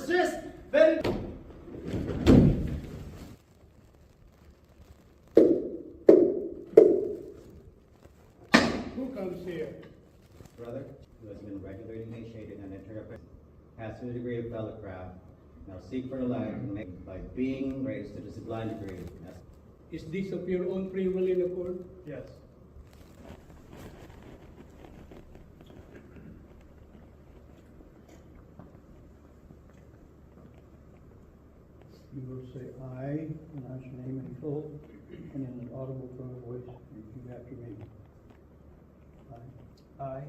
persist, then... Who comes here? Brother, who has been regularly initiated and interpreted, has to the degree of fellowcraft, now seek for the light and make by being raised to the sublime degree. Is this of your own free will and accord? Yes. You will say "I," pronounce your name in full, and in an audible tone of voice, repeat after me. I,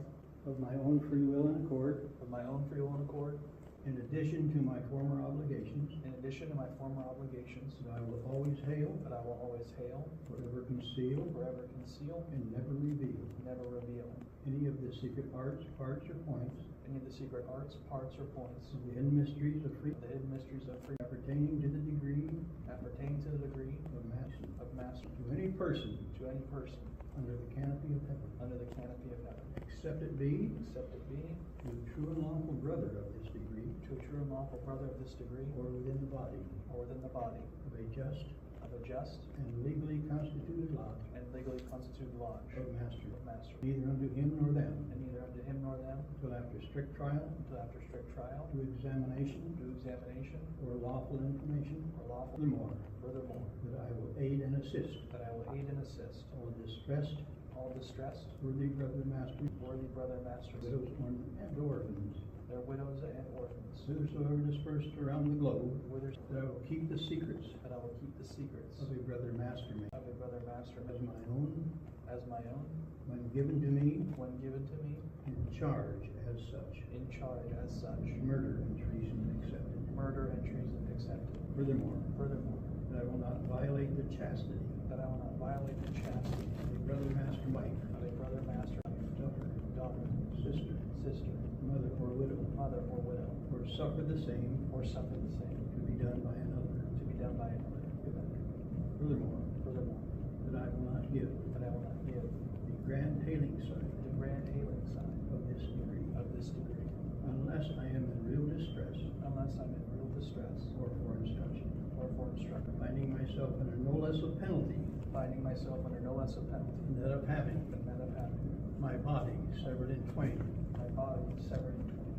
Of my own free will and accord, of my own free will and accord, in addition to my former obligations, in addition to my former obligations, that I will always hail, that I will always hail, forever conceal, forever conceal, and never reveal never reveal any of the secret arts, parts, or points any of the secret arts, parts, or points of the hidden mysteries of free, of the hidden mysteries of freedom appertaining to the degree appertaining to the degree of master, of master to any person to any person under the canopy of heaven, under the canopy of heaven, except it be except it be to a true and lawful brother of this degree, to a true and lawful brother of this degree, or within the body or within the body of a just of a just and legally constituted lot and legally constituted lodge of master, of master, neither unto him nor them, and neither unto him nor them, till after strict trial, until after strict trial, to examination, to examination, or lawful information, or lawful. furthermore, Furthermore, that I will aid and assist that I will aid and assist all distressed, all distressed, worthy brother master, worthy brother masters, widows, and orphans, their widows and orphans, whosoever dispersed around the globe, withers, that I will keep the secrets that I will keep the secrets of a brother master of a brother master as my own, as my own, when given to me when given to me, in charge as such, in charge as such, murder and treason accepted. murder and treason accepted. Furthermore, Furthermore, that I will not violate the chastity that I will not violate the chastity of a brother master wife, of a brother master, daughter, daughter, sister, sister, mother, or widow, mother, or widow, or suffer the same or suffer the same to be done by another. to be done by another. Furthermore, Furthermore, that I will not give that I will not give the grand hailing sign the grand hailing sign of this degree, of this degree, unless I am in real distress unless I'm in real distress or for instruction, or for instruction, finding myself under no less a penalty finding myself under no less a penalty than that of having than that of having my body severed in twain, my body severed in twain.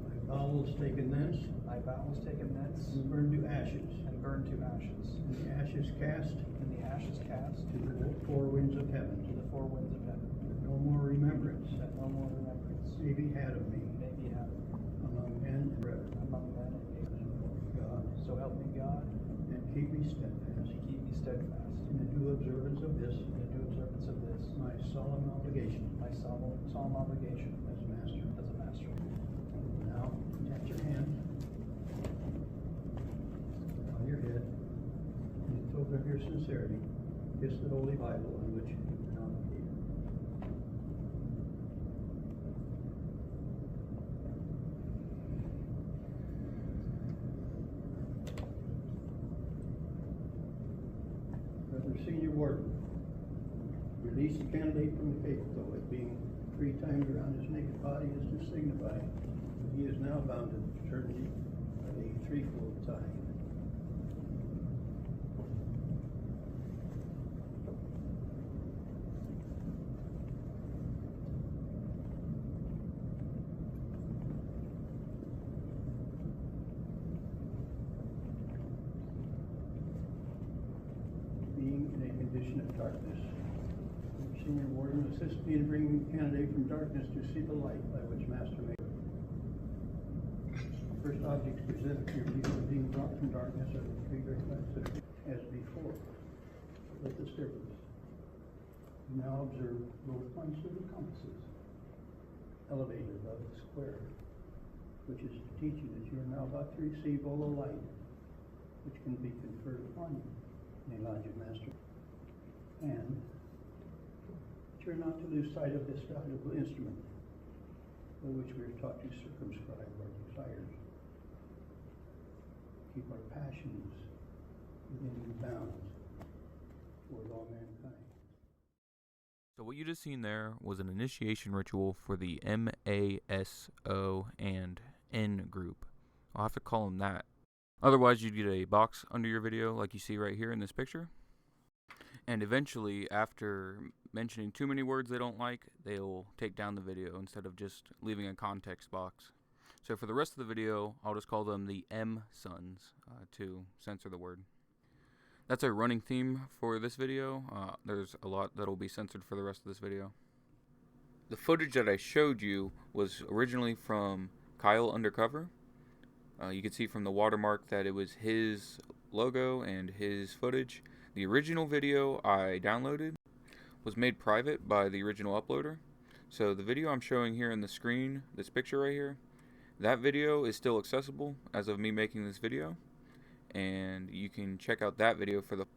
my bowels taken thence My bowels taken thence and burned to ashes, and burned to ashes, and the ashes cast and the ashes cast to the four winds of heaven, to the four winds of heaven, that no more remembrance that no more remembrance may be had of me may be had among men and brethren. among men and neighbors. God, So help me God, and keep me steadfast and keep me steadfast in the due observance of this, in the due observance of this, my solemn obligation my solemn obligation as master. as a master. Now, at your hand, on your head, in token of your sincerity, kiss the Holy Bible on which you now believe. Brother Senior Warden, release the candidate from the faith, though it being 3 times around his naked body is to signify that he is now bound to fraternity by a threefold tie. Being in a condition of darkness, Senior Warden, assist me in bringing the candidate from darkness to see the light by which Master may. The first objects presented here being brought from darkness are the 3 great lights that are as before, with disturbance. You now observe both points of the compasses, elevated above the square, which is to teach you that you are now about to receive all the light which can be conferred upon you in the lodge of Master. And you're not to lose sight of this valuable instrument by which we are taught to circumscribe our desires, keep our passions within bounds toward all mankind. So what you just seen there was an initiation ritual for the M-A-S-O and N group. I'll have to call them that. Otherwise, you'd get a box under your video like you see right here in this picture. And eventually, after mentioning too many words they don't like, they'll take down the video instead of just leaving a context box. So for the rest of the video, I'll just call them the M0ns to censor the word. That's a running theme for this video. There's a lot that'll be censored for the rest of this video. The footage that I showed you was originally from Kyle Undercover. You can see from the watermark that it was his logo and his footage. The original video I downloaded was made private by the original uploader. So the video I'm showing here on the screen, this picture right here, that video is still accessible as of me making this video. And you can check out that video for the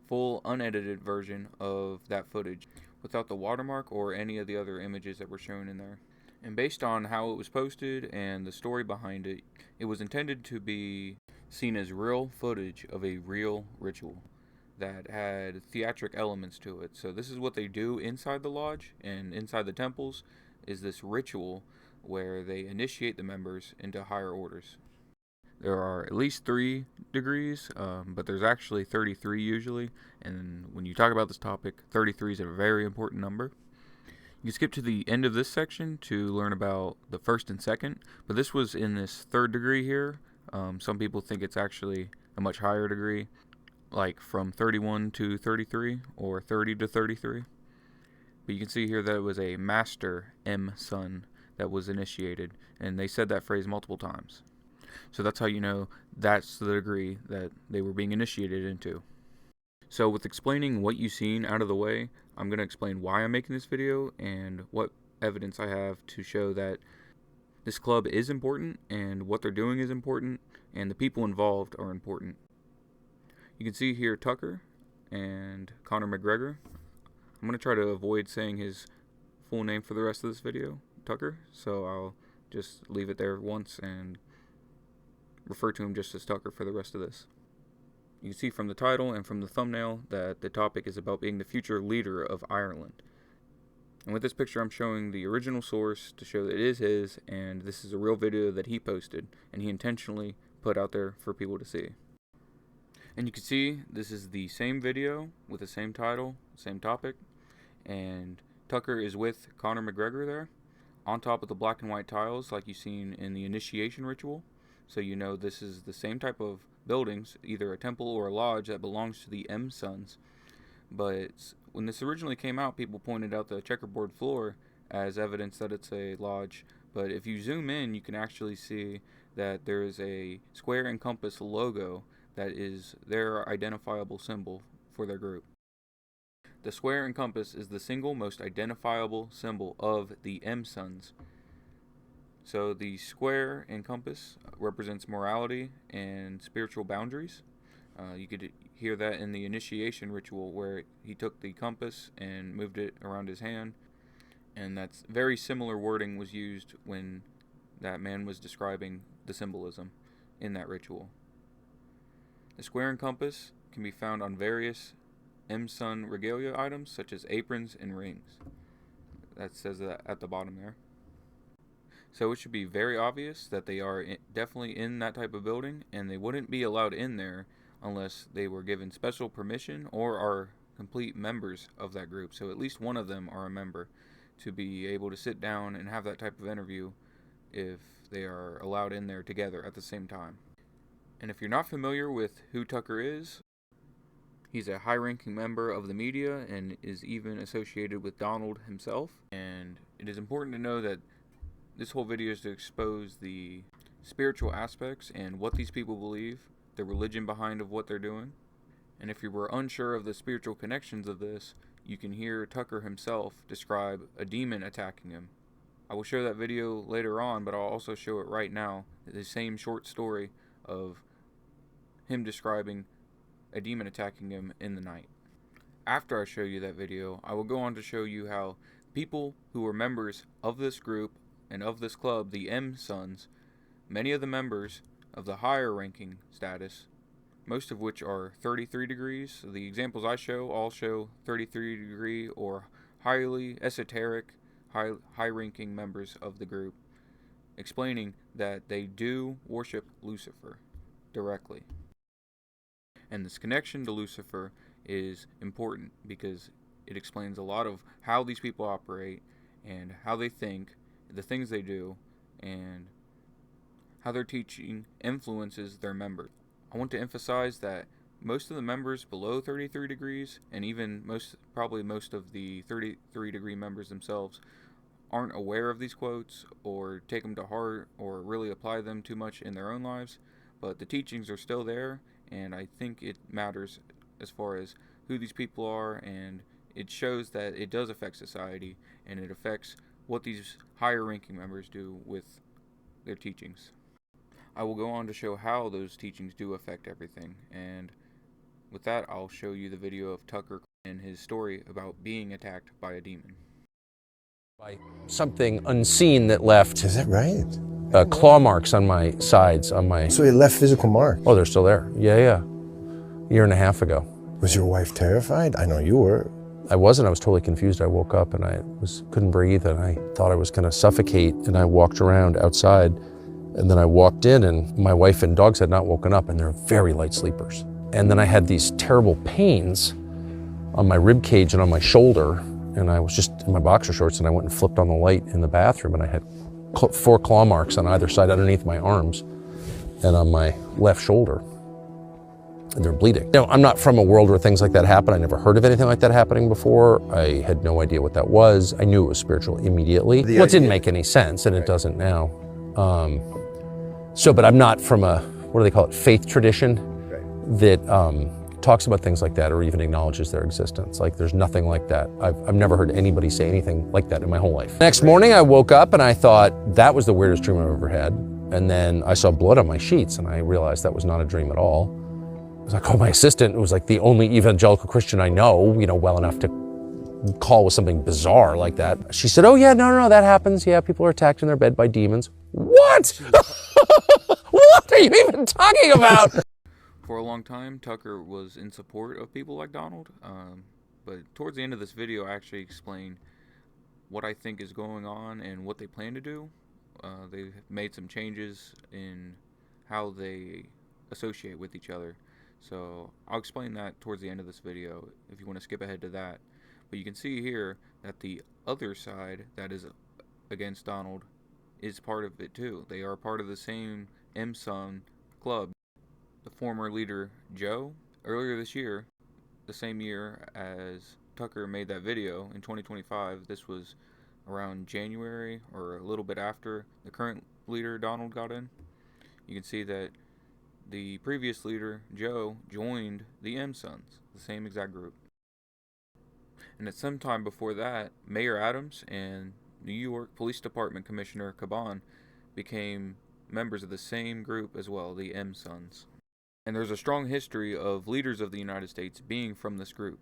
full unedited version of that footage without the watermark or any of the other images that were shown in there. And based on how it was posted and the story behind it, it was intended to be seen as real footage of a real ritual that had theatric elements to it. So this is what they do inside the lodge and inside the temples, is this ritual where they initiate the members into higher orders. There are at least 3 degrees, but there's actually 33 usually, and when you talk about this topic, 33 is a very important number. You can skip to the end of this section to learn about the first and second, but this was in this 3rd degree here. Some people think it's actually a much higher degree, like from 31 to 33 or 30 to 33. But you can see here that it was a master M0ns that was initiated, and they said that phrase multiple times. So that's how you know that's the degree that they were being initiated into. So with explaining what you've seen out of the way, I'm going to explain why I'm making this video and what evidence I have to show that this club is important and what they're doing is important and the people involved are important. You can see here Tucker and Conor McGregor. I'm going to try to avoid saying his full name for the rest of this video, Tucker, so I'll just leave it there once and refer to him just as Tucker for the rest of this. You can see from the title and from the thumbnail that the topic is about being the future leader of Ireland. And with this picture I'm showing the original source to show that it is his, and this is a real video that he posted and he intentionally put out there for people to see. And you can see this is the same video with the same title, same topic, and Tucker is with Conor McGregor there on top of the black and white tiles like you've seen in the initiation ritual. So you know this is the same type of buildings, either a temple or a lodge that belongs to the M0ns. But when this originally came out, people pointed out the checkerboard floor as evidence that it's a lodge. But if you zoom in, you can actually see that there is a square and compass logo that is their identifiable symbol for their group. The square and compass is the single most identifiable symbol of the M0ns. So the square and compass represents morality and spiritual boundaries. You could hear that in the initiation ritual where he took the compass and moved it around his hand. And that's very similar wording was used when that man was describing the symbolism in that ritual. The square and compass can be found on various M0ns regalia items such as aprons and rings. That says that at the bottom there. So it should be very obvious that they are definitely in that type of building, and they wouldn't be allowed in there unless they were given special permission or are complete members of that group. So at least one of them are a member to be able to sit down and have that type of interview if they are allowed in there together at the same time. And if you're not familiar with who Tucker is, he's a high-ranking member of the media and is even associated with Donald himself. And it is important to know that this whole video is to expose the spiritual aspects and what these people believe, the religion behind of what they're doing. And if you were unsure of the spiritual connections of this, you can hear Tucker himself describe a demon attacking him. I will show that video later on, but I'll also show it right now, the same short story of him describing a demon attacking him in the night. After I show you that video, I will go on to show you how people who are members of this group and of this club, the M0ns, many of the members of the higher ranking status, most of which are 33 degrees. The examples I show all show 33 degree or highly esoteric, high-ranking members of the group, explaining that they do worship Lucifer directly. And this connection to Lucifer is important because it explains a lot of how these people operate and how they think, the things they do, and how their teaching influences their members. I want to emphasize that most of the members below 33 degrees, and even probably most of the 33 degree members themselves, aren't aware of these quotes or take them to heart or really apply them too much in their own lives, but the teachings are still there, and I think it matters as far as who these people are, and it shows that it does affect society, and it affects what these higher ranking members do with their teachings. I will go on to show how those teachings do affect everything, and with that I'll show you the video of Tucker and his story about being attacked by a demon. By something unseen that left Is that right? claw marks on my sides, on my... So it left physical marks. Oh, they're still there. Yeah. A year and a half ago. Was your wife terrified? I know you were. I wasn't. I was totally confused. I woke up and couldn't breathe, and I thought I was going to suffocate, and I walked around outside, and then I walked in, and my wife and dogs had not woken up, and they're very light sleepers. And then I had these terrible pains on my rib cage and on my shoulder, and I was just in my boxer shorts, and I went and flipped on the light in the bathroom, and I had 4 claw marks on either side underneath my arms and on my left shoulder. And they're bleeding. I'm not from a world where things like that happen. I never heard of anything like that happening before. I had no idea what that was. I knew it was spiritual immediately. Well, it didn't make any sense, and it doesn't now. But I'm not from a, what do they call it, faith tradition that talks about things like that or even acknowledges their existence. Like, there's nothing like that. I've never heard anybody say anything like that in my whole life. Next morning, I woke up and I thought, that was the weirdest dream I've ever had. And then I saw blood on my sheets, and I realized that was not a dream at all. I was like, oh, my assistant was like the only evangelical Christian I know, well enough to call with something bizarre like that. She said, oh yeah, no, that happens. Yeah, people are attacked in their bed by demons. What? What are you even talking about? For a long time, Tucker was in support of people like Donald, but towards the end of this video, I actually explain what I think is going on and what they plan to do. They've made some changes in how they associate with each other. So I'll explain that towards the end of this video if you want to skip ahead to that. But you can see here that the other side that is against Donald is part of it too. They are part of the same M-Son club. The former leader, Joe, earlier this year, the same year as Tucker made that video in 2025, this was around January or a little bit after the current leader, Donald, got in. You can see that the previous leader, Joe, joined the M-Sons, the same exact group. And at some time before that, Mayor Adams and New York Police Department Commissioner Caban became members of the same group as well, the M-Sons. And there's a strong history of leaders of the United States being from this group.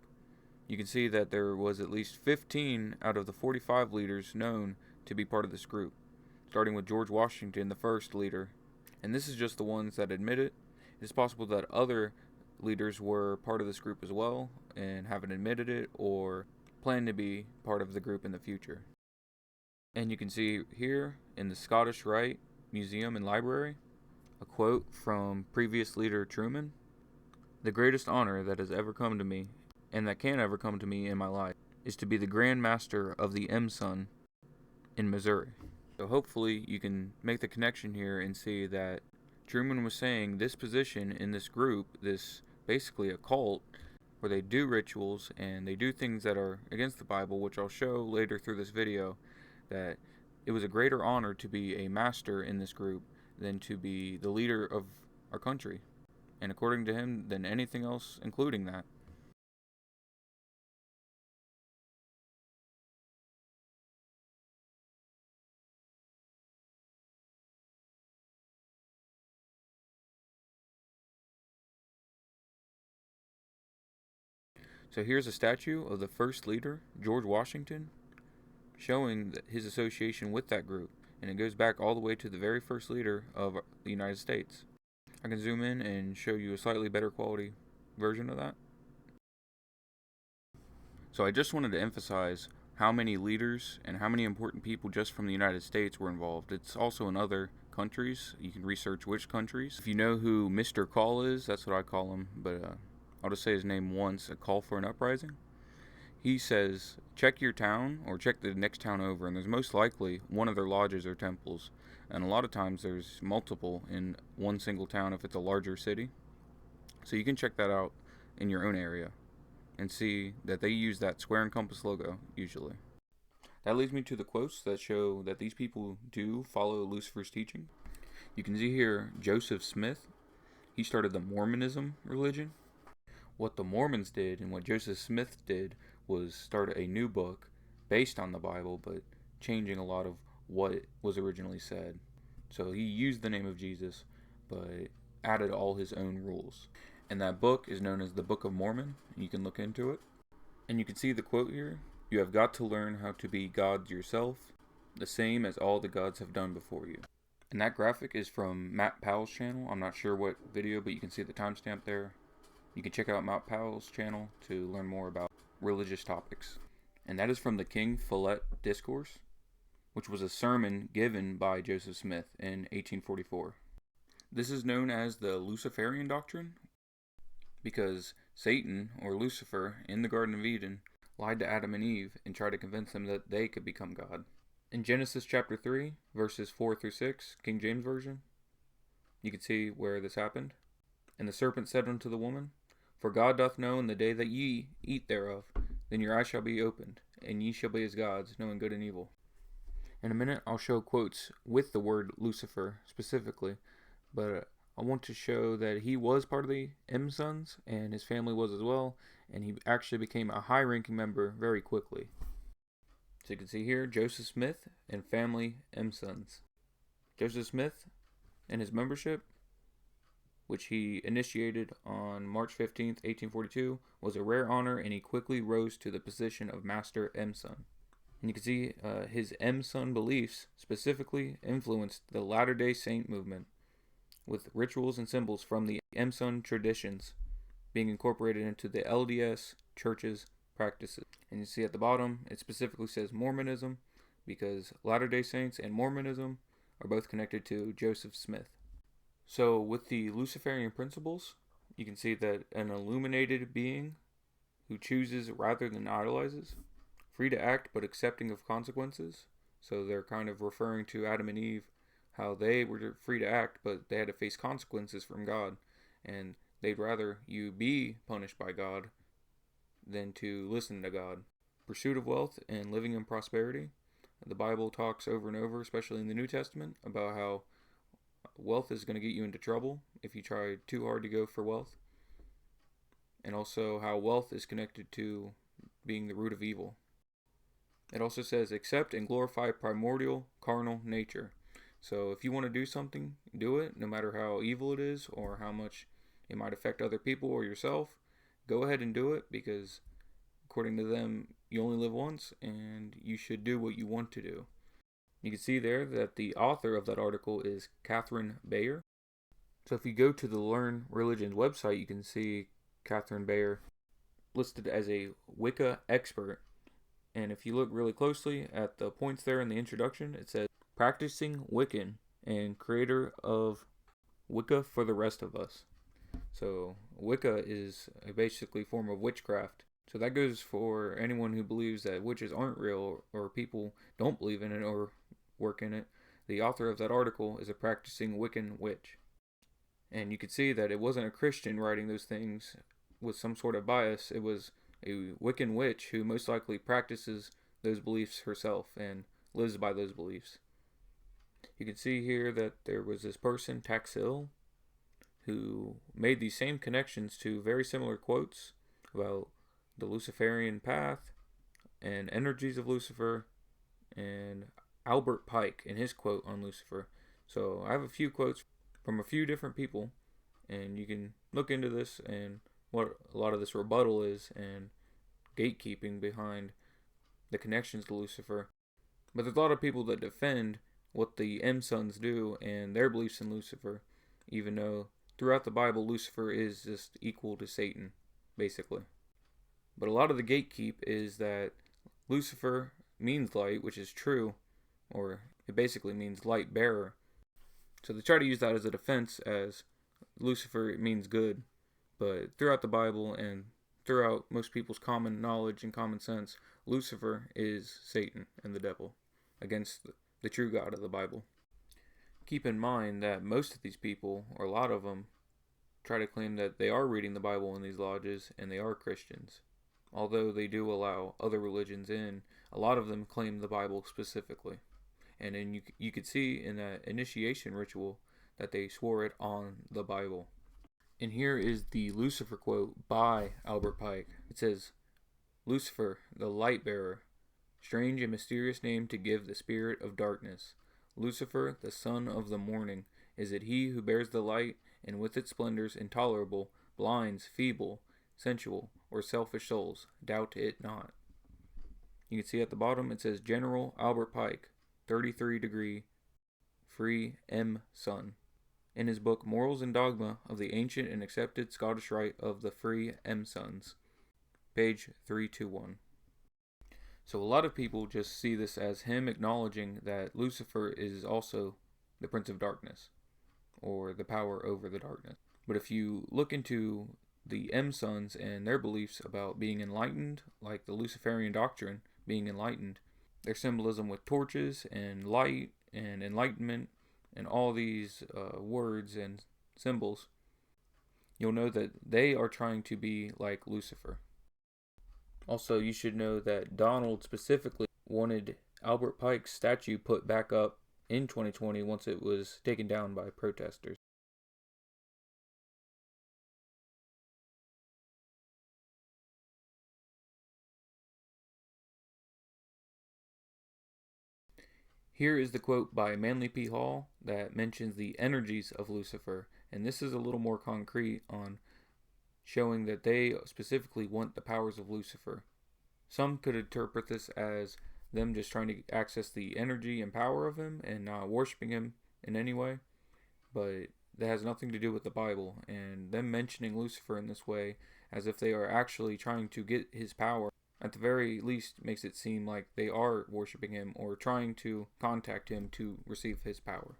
You can see that there was at least 15 out of the 45 leaders known to be part of this group, starting with George Washington, the first leader. And this is just the ones that admit it. It's possible that other leaders were part of this group as well and haven't admitted it or plan to be part of the group in the future. And you can see here in the Scottish Rite Museum and Library a quote from previous leader Truman: "The greatest honor that has ever come to me, and that can ever come to me in my life, is to be the Grand Master of the M-Son in Missouri." So hopefully you can make the connection here and see that Truman was saying this position in this group, this basically a cult, where they do rituals and they do things that are against the Bible, which I'll show later through this video, that it was a greater honor to be a master in this group than to be the leader of our country. And according to him, than anything else, including that. So here's a statue of the first leader, George Washington, showing that his association with that group, and it goes back all the way to the very first leader of the United States. I can zoom in and show you a slightly better quality version of that. So I just wanted to emphasize how many leaders and how many important people just from the United States were involved. It's also in other countries. You can research which countries. If you know who Mr. Call is, that's what I call him, but I'll just say his name once, A Call for an Uprising. He says, check your town or check the next town over, and there's most likely one of their lodges or temples. And a lot of times there's multiple in one single town if it's a larger city. So you can check that out in your own area and see that they use that square and compass logo usually. That leads me to the quotes that show that these people do follow Lucifer's teaching. You can see here Joseph Smith. He started the Mormonism religion. What the Mormons did and what Joseph Smith did was start a new book based on the Bible, but changing a lot of what was originally said. So he used the name of Jesus, but added all his own rules. And that book is known as the Book of Mormon. You can look into it. And you can see the quote here. You have got to learn how to be God yourself, the same as all the gods have done before you. And that graphic is from Matt Powell's channel. I'm not sure what video, but you can see the timestamp there. You can check out Matt Powell's channel to learn more about religious topics. And that is from the King Follett Discourse, which was a sermon given by Joseph Smith in 1844. This is known as the Luciferian doctrine because Satan, or Lucifer, in the Garden of Eden, lied to Adam and Eve and tried to convince them that they could become God. In Genesis chapter 3, verses 4 through 6, King James Version, you can see where this happened. And the serpent said unto the woman, For God doth know in the day that ye eat thereof, then your eyes shall be opened, and ye shall be as gods, knowing good and evil. In a minute, I'll show quotes with the word Lucifer specifically, but I want to show that he was part of the M0ns, and his family was as well, and he actually became a high-ranking member very quickly. So you can see here, Joseph Smith and family M0ns. Joseph Smith and his membership, which he initiated on March 15th, 1842, was a rare honor, and he quickly rose to the position of Master M0n. And you can see his M0n beliefs specifically influenced the Latter-day Saint movement, with rituals and symbols from the M0n traditions being incorporated into the LDS church's practices. And you see at the bottom, it specifically says Mormonism, because Latter-day Saints and Mormonism are both connected to Joseph Smith. So with the Luciferian principles, you can see that an illuminated being who chooses rather than idolizes, free to act but accepting of consequences. So they're kind of referring to Adam and Eve, how they were free to act, but they had to face consequences from God, and they'd rather you be punished by God than to listen to God. Pursuit of wealth and living in prosperity. The Bible talks over and over, especially in the New Testament, about how wealth is going to get you into trouble if you try too hard to go for wealth, and also how wealth is connected to being the root of evil. It also says, accept and glorify primordial carnal nature. So if you want to do something, do it, no matter how evil it is or how much it might affect other people or yourself. Go ahead and do it, because according to them, you only live once and you should do what you want to do. You can see there that the author of that article is Catherine Bayer. So if you go to the Learn Religions website, you can see Catherine Bayer listed as a Wicca expert. And if you look really closely at the points there in the introduction, it says, practicing Wiccan and creator of Wicca for the rest of us. So Wicca is a basically form of witchcraft. So that goes for anyone who believes that witches aren't real, or people don't believe in it or work in it. The author of that article is a practicing Wiccan witch. And you could see that it wasn't a Christian writing those things with some sort of bias. It was a Wiccan witch who most likely practices those beliefs herself and lives by those beliefs. You can see here that there was this person, Taxil, who made these same connections to very similar quotes about the Luciferian path and energies of Lucifer, and Albert Pike in his quote on Lucifer. So I have a few quotes from a few different people, and you can look into this and what a lot of this rebuttal is and gatekeeping behind the connections to Lucifer. But there's a lot of people that defend what the M0ns do and their beliefs in Lucifer, even though throughout the Bible Lucifer is just equal to Satan, basically. But a lot of the gatekeep is that Lucifer means light, which is true, or it basically means light bearer. So they try to use that as a defense, as Lucifer means good. But throughout the Bible and throughout most people's common knowledge and common sense, Lucifer is Satan and the devil against the true God of the Bible. Keep in mind that most of these people, or a lot of them, try to claim that they are reading the Bible in these lodges and they are Christians. Although they do allow other religions in, a lot of them claim the Bible specifically. And then you could see in that initiation ritual that they swore it on the Bible. And here is the Lucifer quote by Albert Pike. It says, "Lucifer, the light bearer, strange and mysterious name to give the spirit of darkness. Lucifer, the son of the morning, is it he who bears the light, and with its splendors intolerable, blinds feeble, sensual, or selfish souls? Doubt it not." You can see at the bottom it says General Albert Pike, 33-degree, Freemas0ns, in his book Morals and Dogma of the Ancient and Accepted Scottish Rite of the Freemas0ns, page 321. So a lot of people just see this as him acknowledging that Lucifer is also the Prince of Darkness, or the power over the darkness. But if you look into the M-Sons and their beliefs about being enlightened, like the Luciferian doctrine, being enlightened, their symbolism with torches and light and enlightenment and all these words and symbols, you'll know that they are trying to be like Lucifer. Also, you should know that Donald specifically wanted Albert Pike's statue put back up in 2020 once it was taken down by protesters. Here is the quote by Manly P. Hall that mentions the energies of Lucifer, and this is a little more concrete on showing that they specifically want the powers of Lucifer. Some could interpret this as them just trying to access the energy and power of him and not worshiping him in any way, but that has nothing to do with the Bible, and them mentioning Lucifer in this way as if they are actually trying to get his power, at the very least makes it seem like they are worshiping him or trying to contact him to receive his power.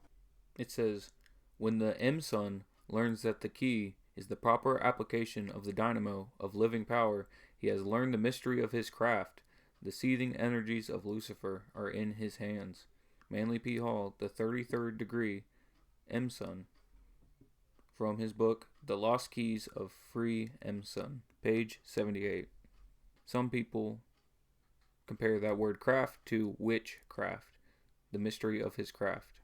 It says, "When the M-Son learns that the key is the proper application of the dynamo of living power, he has learned the mystery of his craft. The seething energies of Lucifer are in his hands." Manly P. Hall, the 33rd degree M-Son, from his book The Lost Keys of Freemas0ns, page 78. Some people compare that word craft to witchcraft, the mystery of his craft.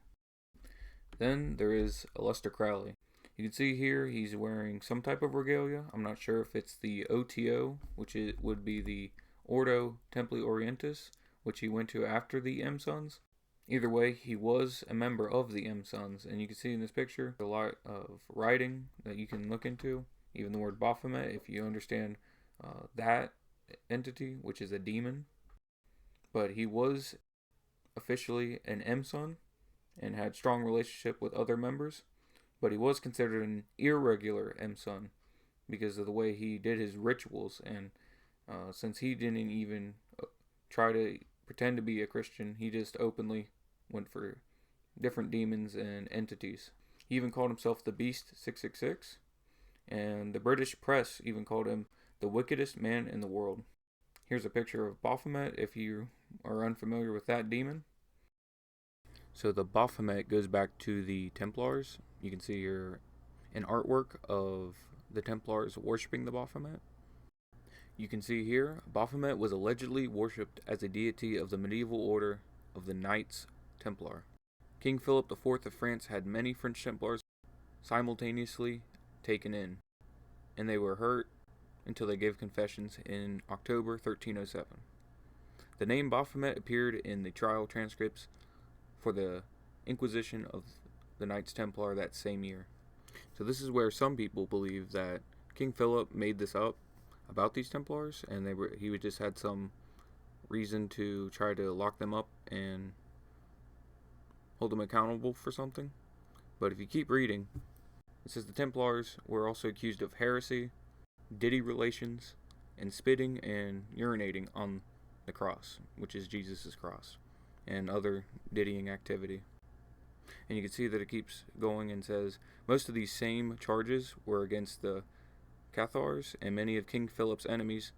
Then there is Aleister Crowley. You can see here he's wearing some type of regalia. I'm not sure if it's the OTO, which would be the Ordo Templi Orientis, which he went to after the M-Sons. Either way, he was a member of the M-Sons, and you can see in this picture a lot of writing that you can look into, even the word Baphomet, if you understand that entity, which is a demon. But he was officially an M-Son and had strong relationship with other members, but he was considered an irregular M-Son because of the way he did his rituals, and since he didn't even try to pretend to be a Christian, he just openly went for different demons and entities. He even called himself the Beast 666, and the British press even called him the wickedest man in the world. Here's a picture of Baphomet if you are unfamiliar with that demon. So the Baphomet goes back to the Templars. You can see here an artwork of the Templars worshiping the Baphomet. You can see here, Baphomet was allegedly worshipped as a deity of the medieval order of the Knights Templar. King Philip IV of France had many French Templars simultaneously taken in, and they were hurt until they gave confessions in October 1307. The name Baphomet appeared in the trial transcripts for the Inquisition of the Knights Templar that same year. So this is where some people believe that King Philip made this up about these Templars, and he just had some reason to try to lock them up and hold them accountable for something. But if you keep reading, it says the Templars were also accused of heresy, Diddy relations, and spitting and urinating on the cross, which is Jesus' cross, and other diddying activity. And you can see that it keeps going and says, most of these same charges were against the Cathars and many of King Philip's enemies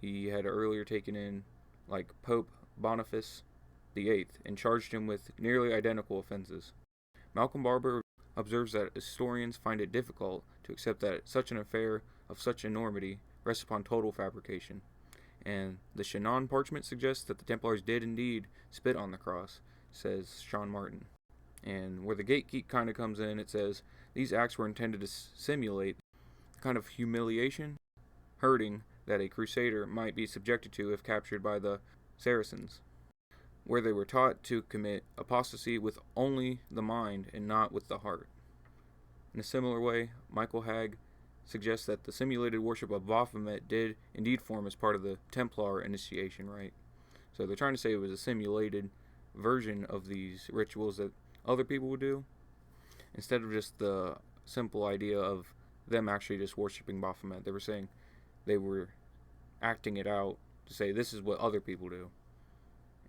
he had earlier taken in, like Pope Boniface VIII, and charged him with nearly identical offenses. Malcolm Barber observes that historians find it difficult to accept that such an affair of such enormity rests upon total fabrication. And the Shannon parchment suggests that the Templars did indeed spit on the cross, says Sean Martin. And where the gatekeep kind of comes in, it says, these acts were intended to simulate the kind of humiliation, hurting that a crusader might be subjected to if captured by the Saracens, where they were taught to commit apostasy with only the mind and not with the heart. In a similar way, Michael Hagg suggests that the simulated worship of Baphomet did indeed form as part of the Templar initiation rite. So they're trying to say it was a simulated version of these rituals that other people would do, instead of just the simple idea of them actually just worshiping Baphomet. They were saying they were acting it out to say this is what other people do,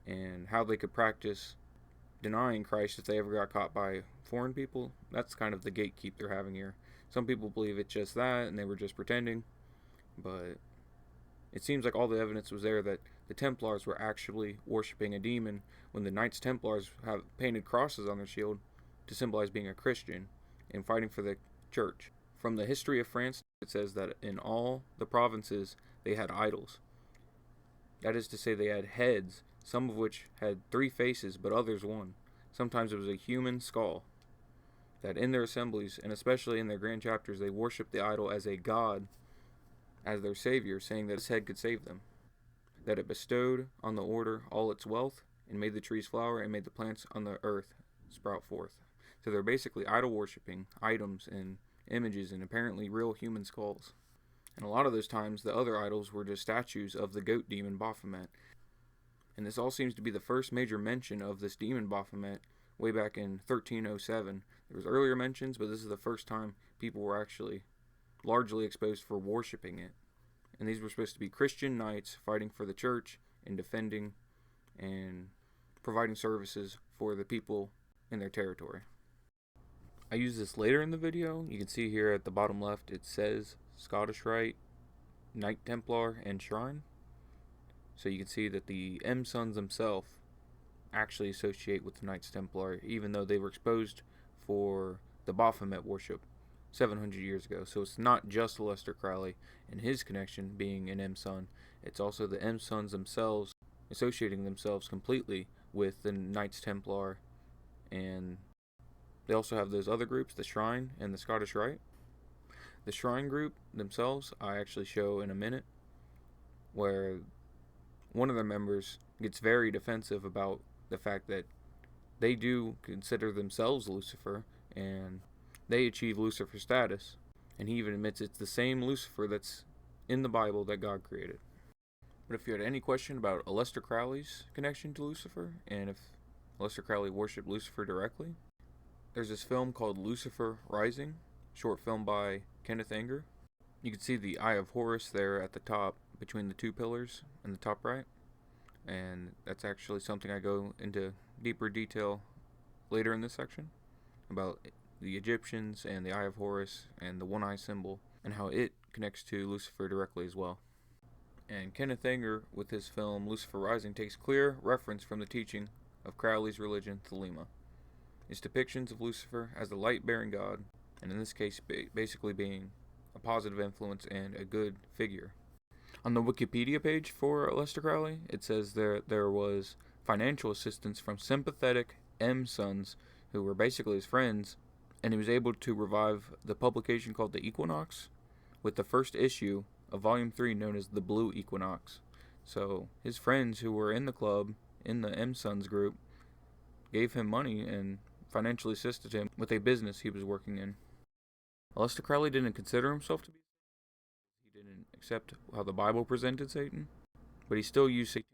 and how they could practice denying Christ if they ever got caught by foreign people. That's kind of the gatekeep they're having here. Some people believe it's just that and they were just pretending, but it seems like all the evidence was there that the Templars were actually worshiping a demon when the Knights Templars have painted crosses on their shield to symbolize being a Christian and fighting for the church. From the history of France, it says that in all the provinces they had idols. That is to say, they had heads, some of which had 3 faces, but others 1. Sometimes it was a human skull. That in their assemblies, and especially in their grand chapters, they worshipped the idol as a god, as their savior, saying that its head could save them. That it bestowed on the order all its wealth, and made the trees flower, and made the plants on the earth sprout forth. So they're basically idol worshipping items and images and apparently real human skulls. And a lot of those times, the other idols were just statues of the goat demon Baphomet. And this all seems to be the first major mention of this demon Baphomet way back in 1307. There was earlier mentions, but this is the first time people were actually largely exposed for worshipping it. And these were supposed to be Christian knights fighting for the church and defending and providing services for the people in their territory. I use this later in the video. You can see here at the bottom left it says Scottish Rite, Knight Templar, and Shrine. So you can see that the M0ns themselves actually associate with the Knights Templar, even though they were exposed for the Baphomet worship 700 years ago. So it's not just Aleister Crowley and his connection being an M0ns, it's also the M0ns themselves associating themselves completely with the Knights Templar, and they also have those other groups, the Shrine and the Scottish Rite. The Shrine group themselves I actually show in a minute, where one of their members gets very defensive about the fact that they do consider themselves Lucifer, and they achieve Lucifer status, and he even admits it's the same Lucifer that's in the Bible that God created. But if you had any question about Aleister Crowley's connection to Lucifer, and if Aleister Crowley worshipped Lucifer directly, there's this film called Lucifer Rising, short film by Kenneth Anger. You can see the Eye of Horus there at the top between the 2 pillars in the top right, and that's actually something I go into deeper detail later in this section about the Egyptians and the Eye of Horus and the one-eye symbol and how it connects to Lucifer directly as well. And Kenneth Anger, with his film Lucifer Rising, takes clear reference from the teaching of Crowley's religion, Thelema. Its depictions of Lucifer as the light-bearing god, and in this case basically being a positive influence and a good figure. On the Wikipedia page for Aleister Crowley, it says there was financial assistance from sympathetic M0ns who were basically his friends, and he was able to revive the publication called The Equinox with the first issue of Volume 3 known as The Blue Equinox. So his friends who were in the club, in the M0ns group, gave him money and financially assisted him with a business he was working in. Aleister Crowley didn't consider himself to be Satan. He didn't accept how the Bible presented Satan, but he still used satanic.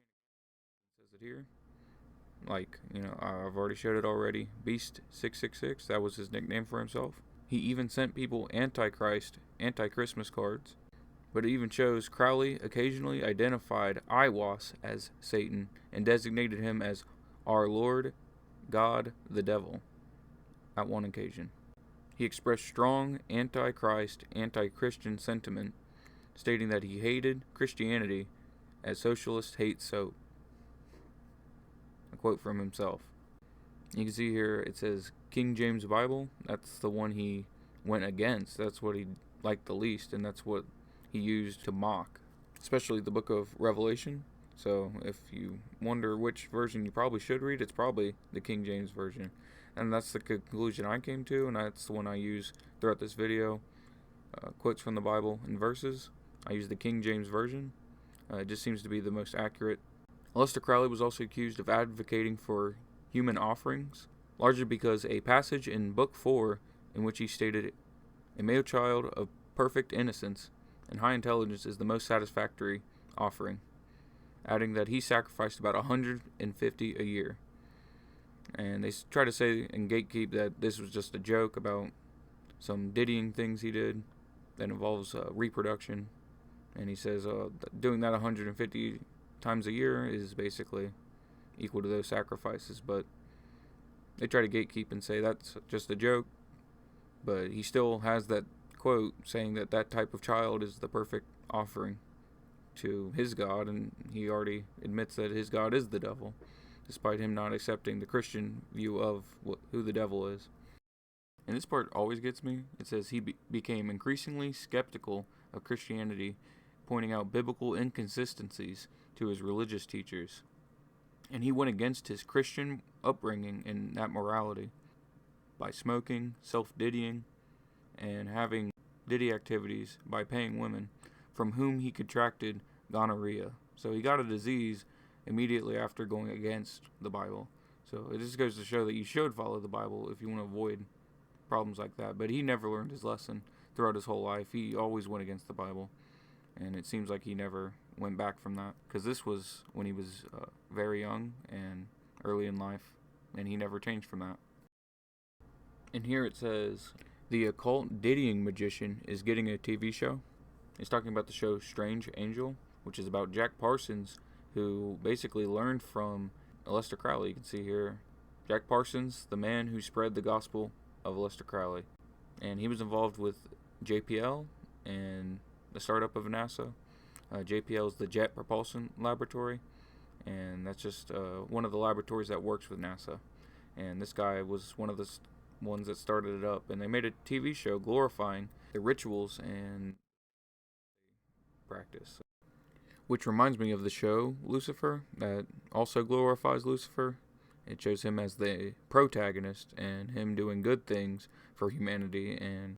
It says it here. Like, I've already showed it already. Beast 666, that was his nickname for himself. He even sent people anti-Christ, anti-Christmas cards, But it even shows Crowley occasionally identified Aiwass as Satan and designated him as our Lord, God, the Devil, at one occasion. He expressed strong anti-Christ, anti-Christian sentiment, stating that he hated Christianity as socialists hate soap. A quote from himself. You can see here it says King James Bible. That's the one he went against. That's what he liked the least, and that's what he used to mock, especially the book of Revelation. So if you wonder which version you probably should read, it's probably the King James Version. And that's the conclusion I came to, and that's the one I use throughout this video. Quotes from the Bible and verses. I use the King James Version. It just seems to be the most accurate. Aleister Crowley was also accused of advocating for human offerings, largely because a passage in Book 4 in which he stated, "A male child of perfect innocence and high intelligence is the most satisfactory offering," adding that he sacrificed about 150 a year. And they try to say and gatekeep that this was just a joke about some diddying things he did that involves reproduction. And he says doing that 150 times a year is basically equal to those sacrifices. But they try to gatekeep and say that's just a joke. But he still has that quote saying that that type of child is the perfect offering to his God, and he already admits that his God is the devil, despite him not accepting the Christian view of who the devil is. And this part always gets me. It says he became increasingly skeptical of Christianity, pointing out biblical inconsistencies to his religious teachers. And he went against his Christian upbringing in that morality by smoking, self-diddying, and having diddy activities by paying women from whom he contracted gonorrhea. So he got a disease immediately after going against the Bible. So it just goes to show that you should follow the Bible if you want to avoid problems like that. But he never learned his lesson throughout his whole life. He always went against the Bible. And it seems like he never went back from that. Because this was when he was very young and early in life. And he never changed from that. And here it says, the occult diddying magician is getting a TV show. It's talking about the show Strange Angel, which is about Jack Parsons, who basically learned from Aleister Crowley. You can see here, Jack Parsons, the man who spread the gospel of Aleister Crowley. And he was involved with JPL and the startup of NASA. JPL is the Jet Propulsion Laboratory, and that's just one of the laboratories that works with NASA. And this guy was one of the ones that started it up, and they made a TV show glorifying the rituals and practice. Which reminds me of the show Lucifer, that also glorifies Lucifer. It shows him as the protagonist and him doing good things for humanity, and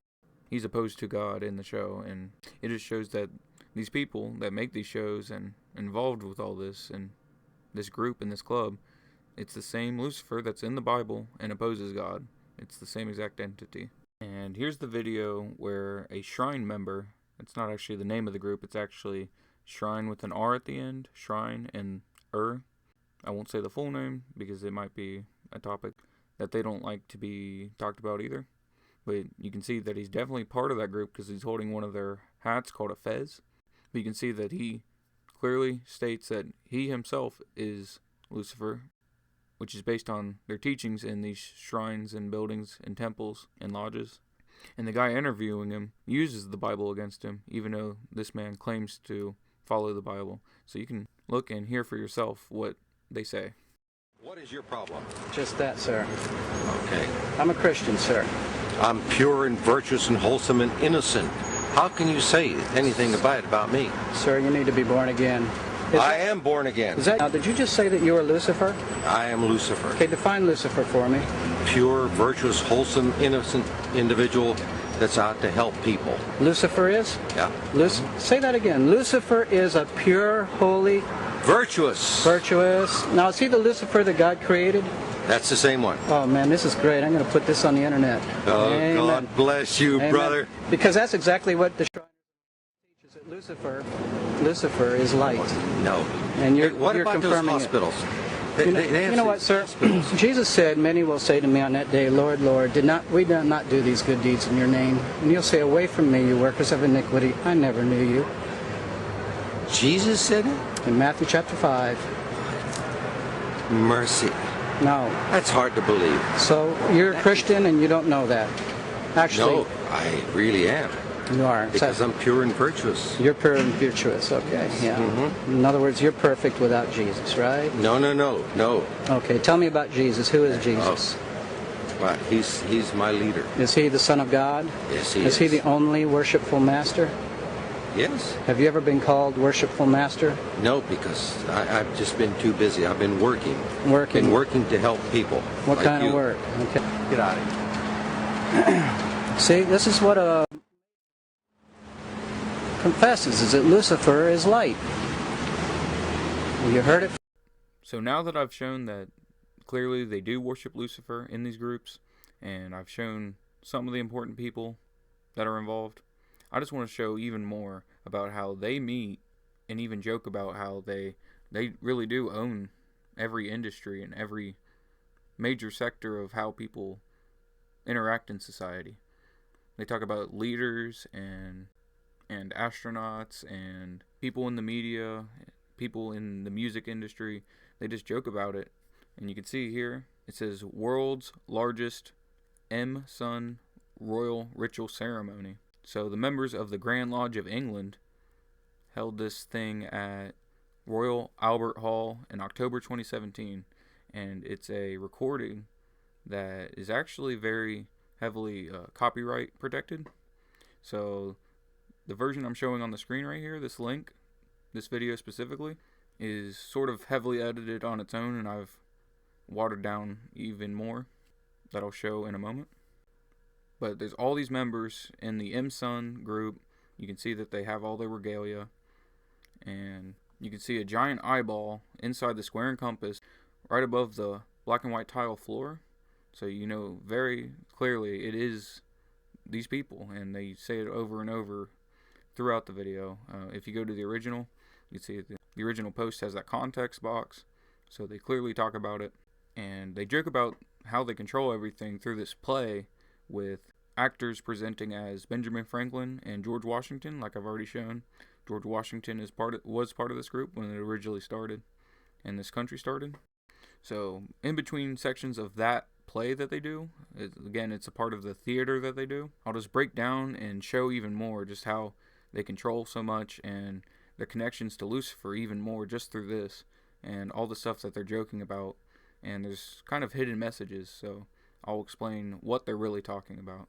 he's opposed to God in the show. And it just shows that these people that make these shows and involved with all this and this group and this club, it's the same Lucifer that's in the Bible and opposes God. It's the same exact entity. And here's the video where a shrine member, it's not actually the name of the group, it's actually Shrine with an R at the end, Shrine and I won't say the full name because it might be a topic that they don't like to be talked about either. But you can see that he's definitely part of that group because he's holding one of their hats called a fez. But you can see that he clearly states that he himself is Lucifer, which is based on their teachings in these shrines and buildings and temples and lodges. And the guy interviewing him uses the Bible against him, even though this man claims to follow the Bible. So you can look and hear for yourself what they say. What is your problem? Just that, sir. Okay. I'm a Christian, sir. I'm pure and virtuous and wholesome and innocent. How can you say anything bad about me? Sir, you need to be born again. I am born again. Now, did you just say that you are Lucifer? I am Lucifer. Okay, define Lucifer for me. Pure, virtuous, wholesome, innocent individual that's out to help people. Lucifer is? Yeah. Say that again. Lucifer is a pure, holy... Virtuous. Virtuous. Now, is he the Lucifer that God created? That's the same one. Oh, man, this is great. I'm going to put this on the internet. Oh, Amen. God bless you, Amen. brother. Because that's exactly what the Shrine teaches, that Lucifer is light. No. And you're what about confirming those hospitals? You know what, sir? Jesus said, many will say to me on that day, Lord, Lord, we did not do these good deeds in your name? And you'll say, away from me, you workers of iniquity, I never knew you. Jesus said it? In Matthew chapter 5. Mercy. No. That's hard to believe. So you're a Christian and you don't know that. Actually, No, I really am. you are. Because I'm pure and virtuous. You're pure and virtuous, okay, yeah. In other words, you're perfect without Jesus, right? No. Okay, tell me about Jesus. Who is Jesus? Well, he's my leader. Is he the Son of God? Yes, he is. Is he the only worshipful master? Yes. Have you ever been called worshipful master? No, because I've just been too busy. I've been working. Working? Been working to help people. What like kind you. of work? Okay. Get out of here. See, this is what confesses, is that Lucifer is light. You heard it? So now that I've shown that clearly they do worship Lucifer in these groups, and I've shown some of the important people that are involved, I just want to show even more about how they meet and even joke about how they really do own every industry and every major sector of how people interact in society. They talk about leaders and astronauts and people in the media, people in the music industry. They just joke about it. And you can see here, it says world's largest M0ns royal ritual ceremony. So the members of the Grand Lodge of England held this thing at Royal Albert Hall in October 2017. And it's a recording that is actually very heavily copyright protected. So the version I'm showing on the screen right here, this link, this video specifically, is sort of heavily edited on its own, and I've watered down even more that I'll show in a moment. But there's all these members in the M0ns group. You can see that they have all their regalia, and you can see a giant eyeball inside the square and compass right above the black and white tile floor. So you know very clearly it is these people, and they say it over and over throughout the video. If you go to the original, you can see the original post has that context box, so they clearly talk about it. And they joke about how they control everything through this play with actors presenting as Benjamin Franklin and George Washington, like I've already shown. George Washington was part of this group when it originally started and this country started. So in between sections of that play that they do, again, it's a part of the theater that they do, I'll just break down and show even more just how they control so much and their connections to Lucifer even more just through this and all the stuff that they're joking about. And there's kind of hidden messages, so I'll explain what they're really talking about.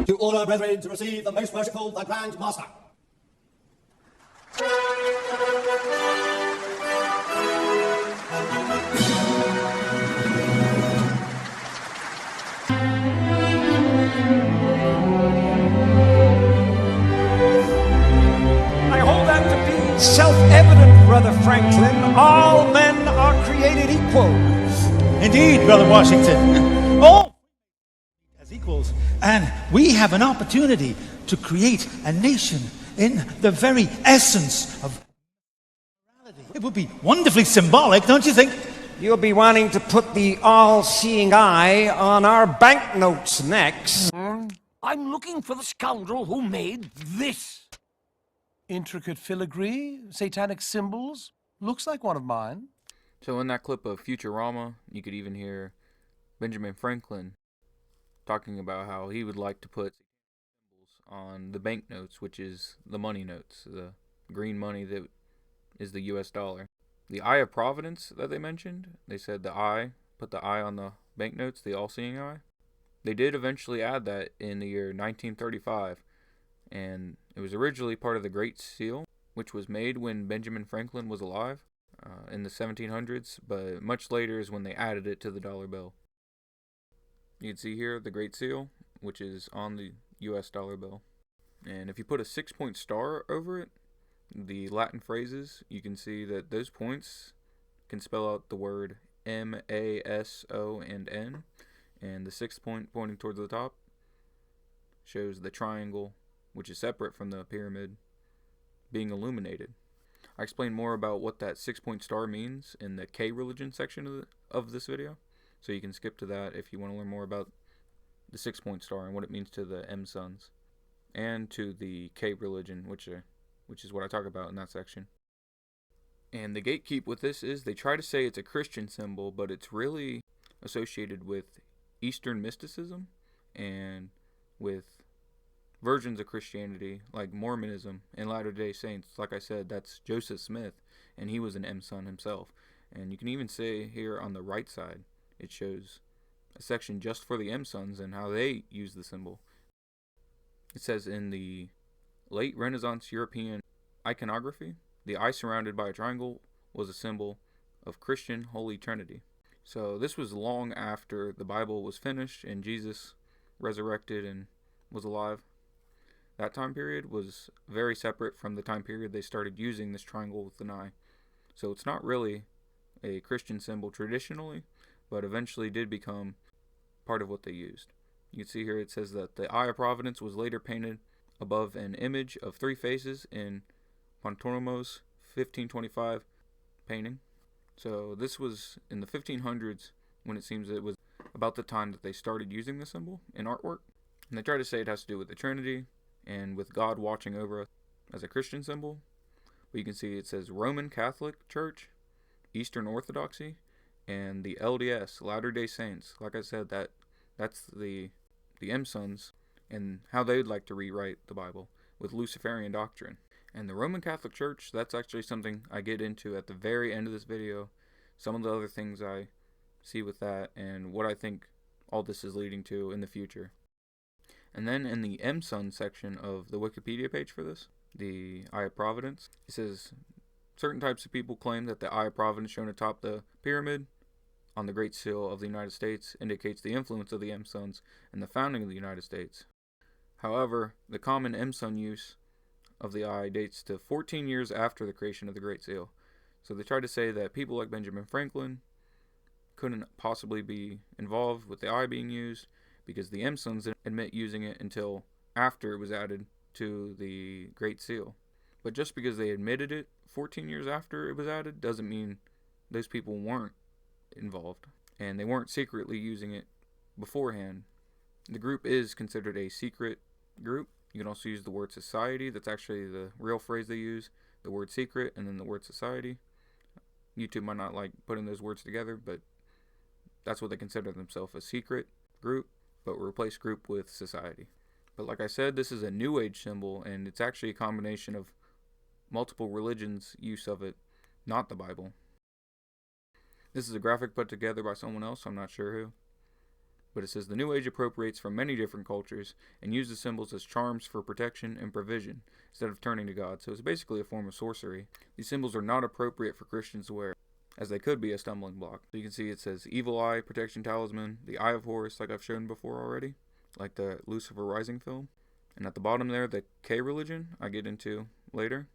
To all our brethren to receive the most worshipful, the Grand Master. I hold that to be self-evident, Brother Franklin. All men are created equal. Indeed, Brother Washington. All as equals. And we have an opportunity to create a nation in the very essence of morality. It would be wonderfully symbolic, don't you think? You'll be wanting to put the all-seeing eye on our banknotes next. I'm looking for the scoundrel who made this. Intricate filigree, satanic symbols. Looks like one of mine. So in that clip of Futurama, you could even hear Benjamin Franklin talking about how he would like to put symbols on the banknotes, which is the money notes, the green money that is the US dollar. The Eye of Providence that they mentioned, they said put the eye on the banknotes, the all-seeing eye. They did eventually add that in the year 1935, and it was originally part of the Great Seal, which was made when Benjamin Franklin was alive in the 1700s, but much later is when they added it to the dollar bill. You can see here the Great Seal, which is on the US dollar bill. And if you put a 6-point star over it, the Latin phrases, you can see that those points can spell out the word M-A-S-O and N. And the 6th point pointing towards the top shows the triangle, which is separate from the pyramid, being illuminated. I explain more about what that 6-point star means in the K religion section of this video, so you can skip to that if you want to learn more about the 6-point star and what it means to the M0ns and to the K religion, which is what I talk about in that section. And the gatekeep with this is they try to say it's a Christian symbol, but it's really associated with Eastern mysticism and with versions of Christianity like Mormonism and Latter-day Saints. Like I said, that's Joseph Smith, and he was an M0ns himself. And you can even say here on the right side, it shows a section just for the M0ns and how they use the symbol. It says in the late Renaissance European iconography, the eye surrounded by a triangle was a symbol of Christian Holy Trinity. So this was long after the Bible was finished and Jesus resurrected and was alive. That time period was very separate from the time period they started using this triangle with an eye. So it's not really a Christian symbol traditionally, but eventually did become part of what they used. You can see here it says that the Eye of Providence was later painted above an image of 3 faces in Pontormo's 1525 painting. So this was in the 1500s when it seems it was about the time that they started using the symbol in artwork. And they try to say it has to do with the Trinity and with God watching over us as a Christian symbol. But you can see it says Roman Catholic Church, Eastern Orthodoxy, and the LDS, Latter-day Saints. Like I said, that's the M0ns and how they'd like to rewrite the Bible with Luciferian doctrine. And the Roman Catholic Church, that's actually something I get into at the very end of this video. Some of the other things I see with that and what I think all this is leading to in the future. And then in the M0ns section of the Wikipedia page for this, the Eye of Providence, it says certain types of people claim that the Eye of Providence shown atop the pyramid on the Great Seal of the United States indicates the influence of the M0ns in the founding of the United States. However, the common M0ns use of the eye dates to 14 years after the creation of the Great Seal. So they tried to say that people like Benjamin Franklin couldn't possibly be involved with the eye being used because the M0ns didn't admit using it until after it was added to the Great Seal. But just because they admitted it 14 years after it was added doesn't mean those people weren't involved and they weren't secretly using it beforehand. The group is considered a secret group. You can also use the word society. That's actually the real phrase they use. The word secret and then the word society. YouTube might not like putting those words together, but that's what they consider themselves, a secret group, but replace group with society. But like I said, this is a New Age symbol, and it's actually a combination of multiple religions' use of it, not the Bible. This is a graphic put together by someone else, I'm not sure who. But it says the New Age appropriates from many different cultures and uses symbols as charms for protection and provision instead of turning to God. So it's basically a form of sorcery. These symbols are not appropriate for Christians to wear, as they could be a stumbling block. So you can see it says Evil Eye, Protection Talisman, the Eye of Horus, like I've shown before already, like the Lucifer Rising film. And at the bottom there, the K religion, I get into later.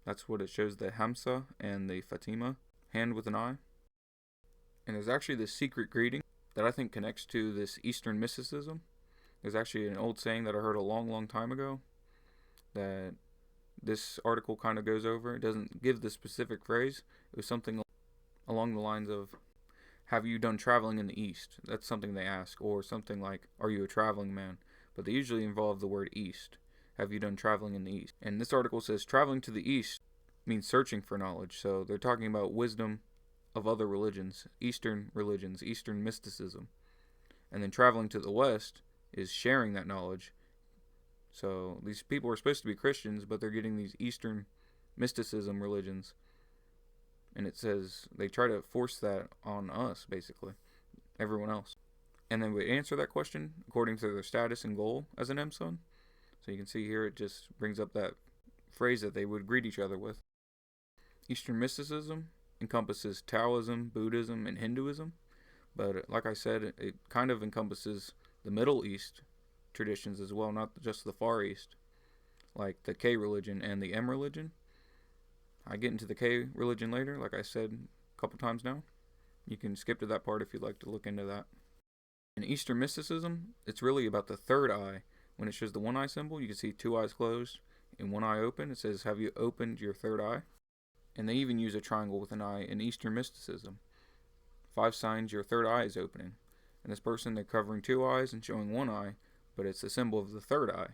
That's what it shows, the Hamsa and the Fatima, hand with an eye. And there's actually this secret greeting that I think connects to this Eastern mysticism. There's actually an old saying that I heard a long time ago that this article kind of goes over. It doesn't give the specific phrase. It was something along the lines of, have you done traveling in the East? That's something they ask. Or something like, are you a traveling man? But they usually involve the word East. Have you done traveling in the East? And this article says traveling to the East means searching for knowledge. So they're talking about wisdom of other religions, Eastern mysticism. And then traveling to the West is sharing that knowledge. So these people are supposed to be Christians, but they're getting these Eastern mysticism religions. And it says they try to force that on us, basically, everyone else. And then we answer that question according to their status and goal as an M0ns. So you can see here it just brings up that phrase that they would greet each other with. Eastern mysticism encompasses Taoism, Buddhism, and Hinduism. But like I said, it kind of encompasses the Middle East traditions as well, not just the Far East, like the K religion and the M religion. I get into the K religion later, like I said a couple times now. You can skip to that part if you'd like to look into that. In Eastern mysticism, it's really about the third eye. When it shows the one eye symbol, you can see 2 eyes closed and 1 eye open. It says, have you opened your third eye? And they even use a triangle with an eye in Eastern mysticism. 5 signs your third eye is opening. And this person, they're covering 2 eyes and showing 1 eye, but it's a symbol of the third eye.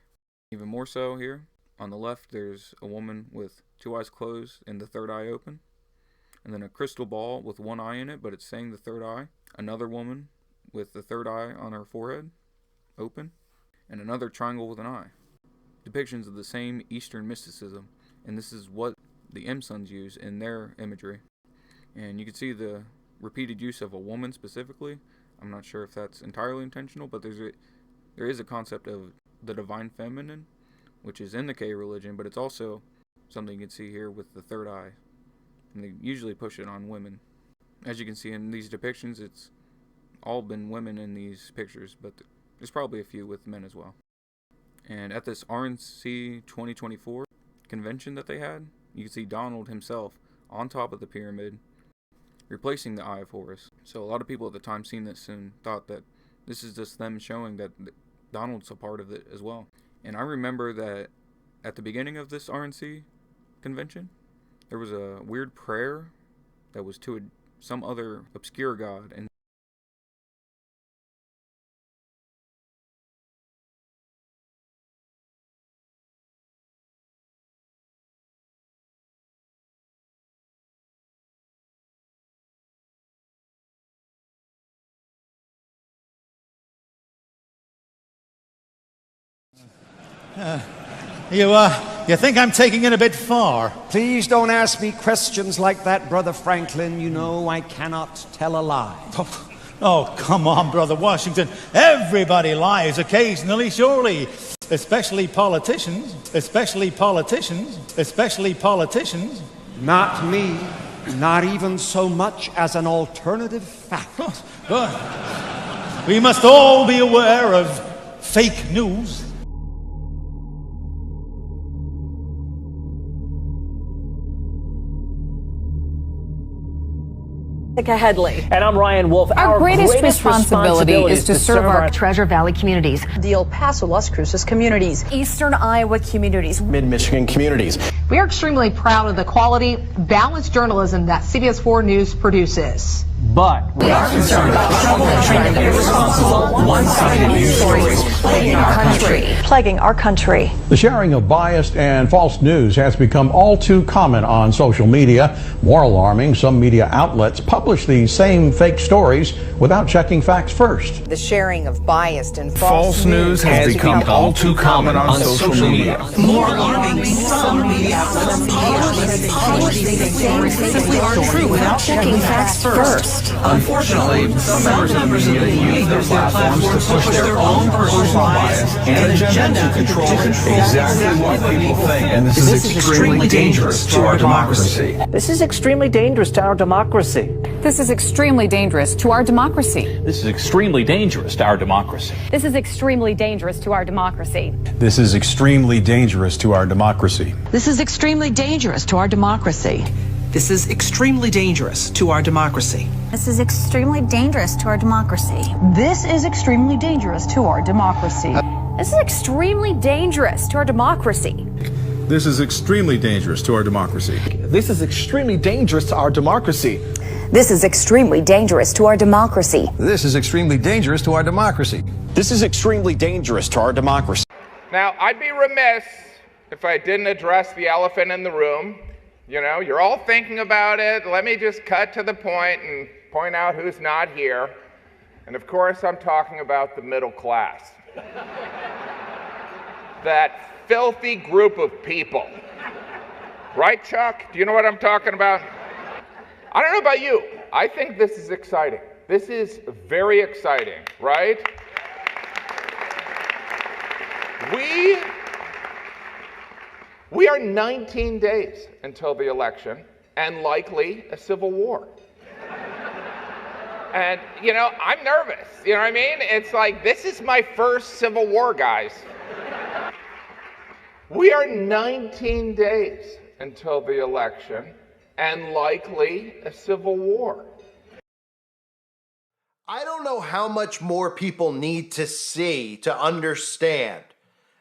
Even more so here, on the left there's a woman with 2 eyes closed and the third eye open. And then a crystal ball with 1 eye in it, but it's saying the third eye. Another woman with the third eye on her forehead, open. And another triangle with an eye. Depictions of the same Eastern mysticism, and this is what the M0ns use in their imagery. And you can see the repeated use of a woman specifically. I'm not sure if that's entirely intentional, but there is a concept of the divine feminine, which is in the K religion, but it's also something you can see here with the third eye. And they usually push it on women. As you can see in these depictions, it's all been women in these pictures, but there's probably a few with men as well. And at this RNC 2024 convention that they had, you can see Donald himself on top of the pyramid, replacing the Eye of Horus. So a lot of people at the time seen this and thought that this is just them showing that Donald's a part of it as well. And I remember that at the beginning of this RNC convention, there was a weird prayer that was to some other obscure god, and You think I'm taking it a bit far? Please don't ask me questions like that, Brother Franklin. You know I cannot tell a lie. Oh, come on, Brother Washington. Everybody lies occasionally, surely. Especially politicians. Especially politicians. Especially politicians. Not me. Not even so much as an alternative fact. We must all be aware of fake news. Headley. And I'm Ryan Wolf. Our greatest responsibility is to serve our Treasure Valley communities, the El Paso, Las Cruces communities, Eastern Iowa communities, Mid-Michigan communities. We are extremely proud of the quality, balanced journalism that CBS 4 News produces. But we are concerned about troubling and irresponsible, one-sided news stories plaguing our country. Plaguing our country. The sharing of biased and false news has become all too common on social media. More alarming, some media outlets publish these same fake stories without checking facts first. The sharing of biased and false news has become all too common on social media. More alarming, some media outlets publish these stories simply aren't true without checking facts first. Unfortunately, some members of the media use their platforms to push their own personal bias and agenda to control exactly what people think. And this is extremely dangerous to our democracy. this is extremely dangerous to our democracy. This is extremely dangerous to our democracy. This is extremely dangerous to our democracy. This is extremely dangerous to our democracy. This is extremely dangerous to our democracy. This is extremely dangerous to our democracy. This is extremely dangerous to our democracy. This is extremely dangerous to our democracy. This is extremely dangerous to our democracy. This is extremely dangerous to our democracy. This is extremely dangerous to our democracy. This is extremely dangerous to our democracy. This is extremely dangerous to our democracy. This is extremely dangerous to our democracy. This is extremely dangerous to our democracy. Now, I'd be remiss if I didn't address the elephant in the room. You know, you're all thinking about it. Let me just cut to the point and point out who's not here. And of course, I'm talking about the middle class. That filthy group of people. Right, Chuck? Do you know what I'm talking about? I don't know about you. I think this is exciting. This is very exciting, right? We are 19 days until the election and likely a civil war. And, you know, I'm nervous. You know what I mean? It's like, this is my first civil war, guys. We are 19 days until the election and likely a civil war. I don't know how much more people need to see to understand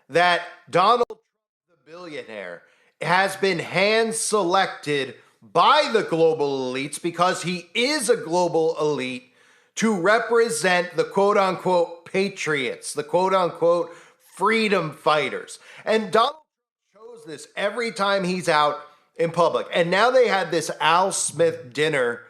that Donald Trump, the billionaire, has been hand-selected by the global elites, because he is a global elite, to represent the quote-unquote patriots, the quote-unquote freedom fighters. And Donald Trump shows this every time he's out in public. And now they had this Al Smith dinner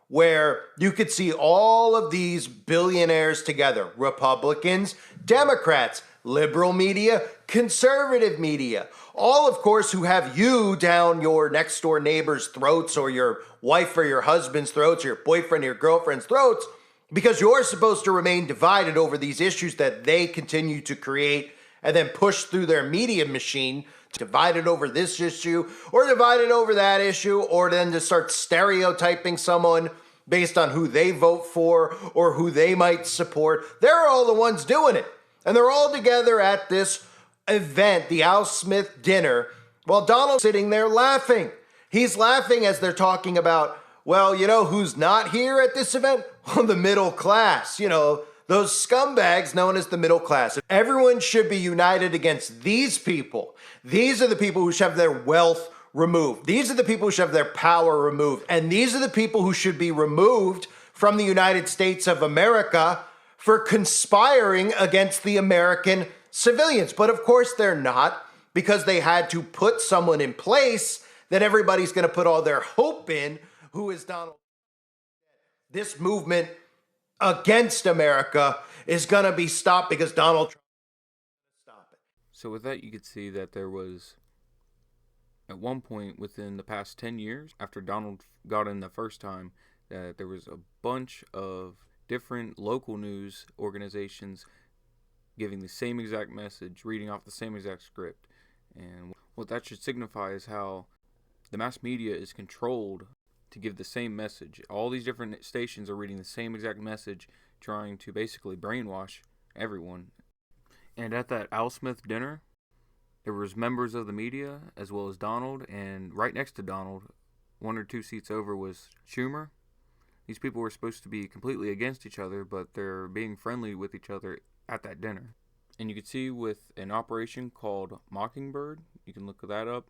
where you could see all of these billionaires together, Republicans, Democrats, liberal media, conservative media, all, of course, who have you down your next door neighbor's throats, or your wife or your husband's throats, or your boyfriend or your girlfriend's throats, because you're supposed to remain divided over these issues that they continue to create and then push through their media machine, divided over this issue or divided over that issue, or then to start stereotyping someone based on who they vote for or who they might support. They're all the ones doing it. And they're all together at this event, the Al Smith dinner, while Donald's sitting there laughing. He's laughing as they're talking about, well, you know who's not here at this event? Well, the middle class, you know, those scumbags known as the middle class. Everyone should be united against these people. These are the people who should have their wealth removed. These are the people who should have their power removed. And these are the people who should be removed from the United States of America for conspiring against the American civilians. But of course they're not, because they had to put someone in place that everybody's going to put all their hope in, who is Donald. This movement against America is going to be stopped because Donald Trump is going to stop it. So with that, you could see that there was, at one point within the past 10 years, after Donald got in the first time, that there was a bunch of different local news organizations giving the same exact message, reading off the same exact script. And what that should signify is how the mass media is controlled to give the same message. All these different stations are reading the same exact message, trying to basically brainwash everyone. And at that Al Smith dinner, there was members of the media as well as Donald, and right next to Donald, 1 or 2 seats over, was Schumer. These people were supposed to be completely against each other, but they're being friendly with each other at that dinner. And you could see with an operation called Mockingbird, you can look that up,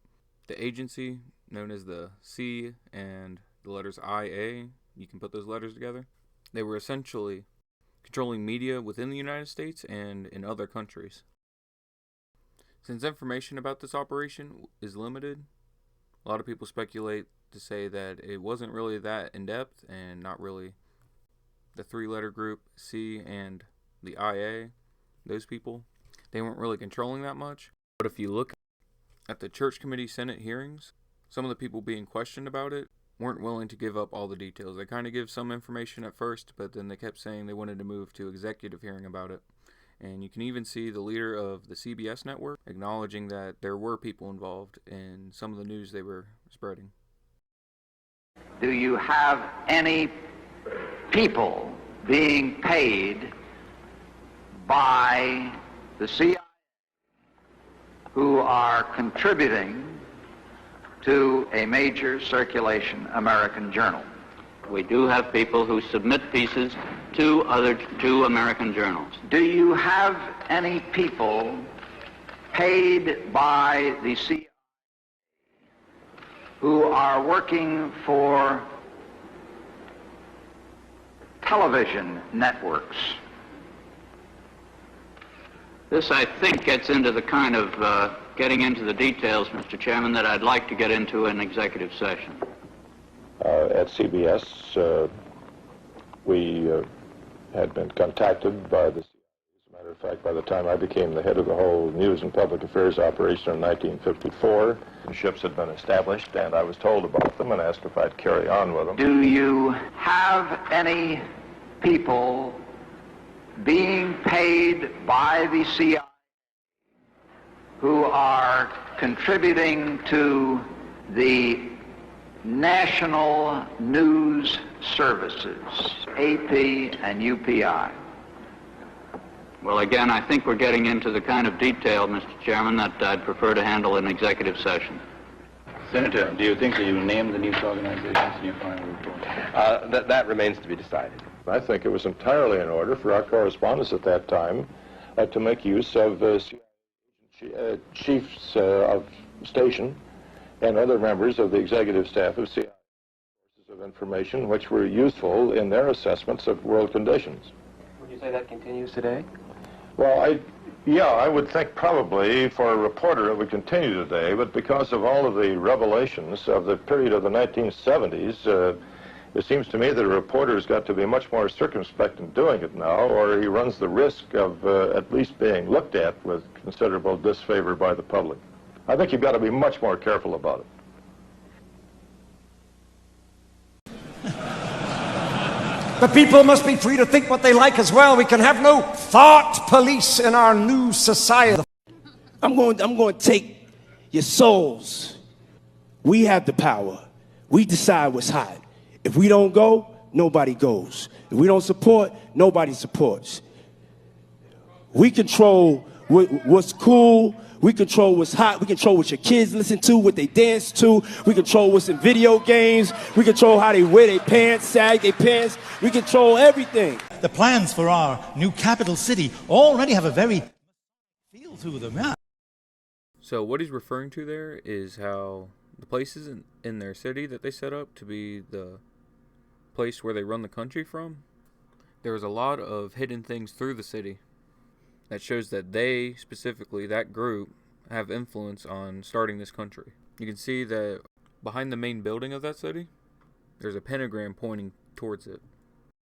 the agency known as the C and the letters IA, you can put those letters together. They were essentially controlling media within the United States and in other countries. Since information about this operation is limited, a lot of people speculate to say that it wasn't really that in-depth, and not really the 3-letter group C and the IA, those people, they weren't really controlling that much. But if you look at the Church Committee Senate hearings, some of the people being questioned about it weren't willing to give up all the details. They kind of give some information at first, but then they kept saying they wanted to move to executive hearing about it. And you can even see the leader of the CBS network acknowledging that there were people involved in some of the news they were spreading. Do you have any people being paid by the CIA who are contributing to a major circulation American journal? We do have people who submit pieces to American journals. Do you have any people paid by the CIA who are working for television networks? This, I think, gets into the kind of getting into the details, Mr. Chairman, that I'd like to get into in executive session. At CBS, we had been contacted by the CIA. As a matter of fact, by the time I became the head of the whole News and Public Affairs operation in 1954, ships had been established, and I was told about them and asked if I'd carry on with them. Do you have any people being paid by the CIA who are contributing to the national news services, AP and UPI? Well, again, I think we're getting into the kind of detail, Mr. Chairman, that I'd prefer to handle in executive session. Senator, do you think that you named the news organizations in your final report? That remains to be decided. I think it was entirely in order for our correspondents at that time to make use of chiefs of station and other members of the executive staff of CIA. information which were useful in their assessments of world conditions. Would you say that continues today? Well, I would think probably for a reporter it would continue today, but because of all of the revelations of the period of the 1970s, it seems to me that a reporter's got to be much more circumspect in doing it now, or he runs the risk of at least being looked at with considerable disfavor by the public. I think you've got to be much more careful about it. The people must be free to think what they like as well. We can have no thought police in our new society. I'm going to take your souls. We have the power. We decide what's hot. If we don't go, nobody goes. If we don't support, nobody supports. We control what's cool. We control what's hot. We control what your kids listen to, what they dance to. We control what's in video games. We control how they wear their pants, sag their pants. We control everything. The plans for our new capital city already have a very feel to them, yeah. So what he's referring to there is how the places in their city that they set up to be the place where they run the country from, there was a lot of hidden things through the city that shows that they, specifically that group, have influence on starting this country. You can see that behind the main building of that city, there's a pentagram pointing towards it.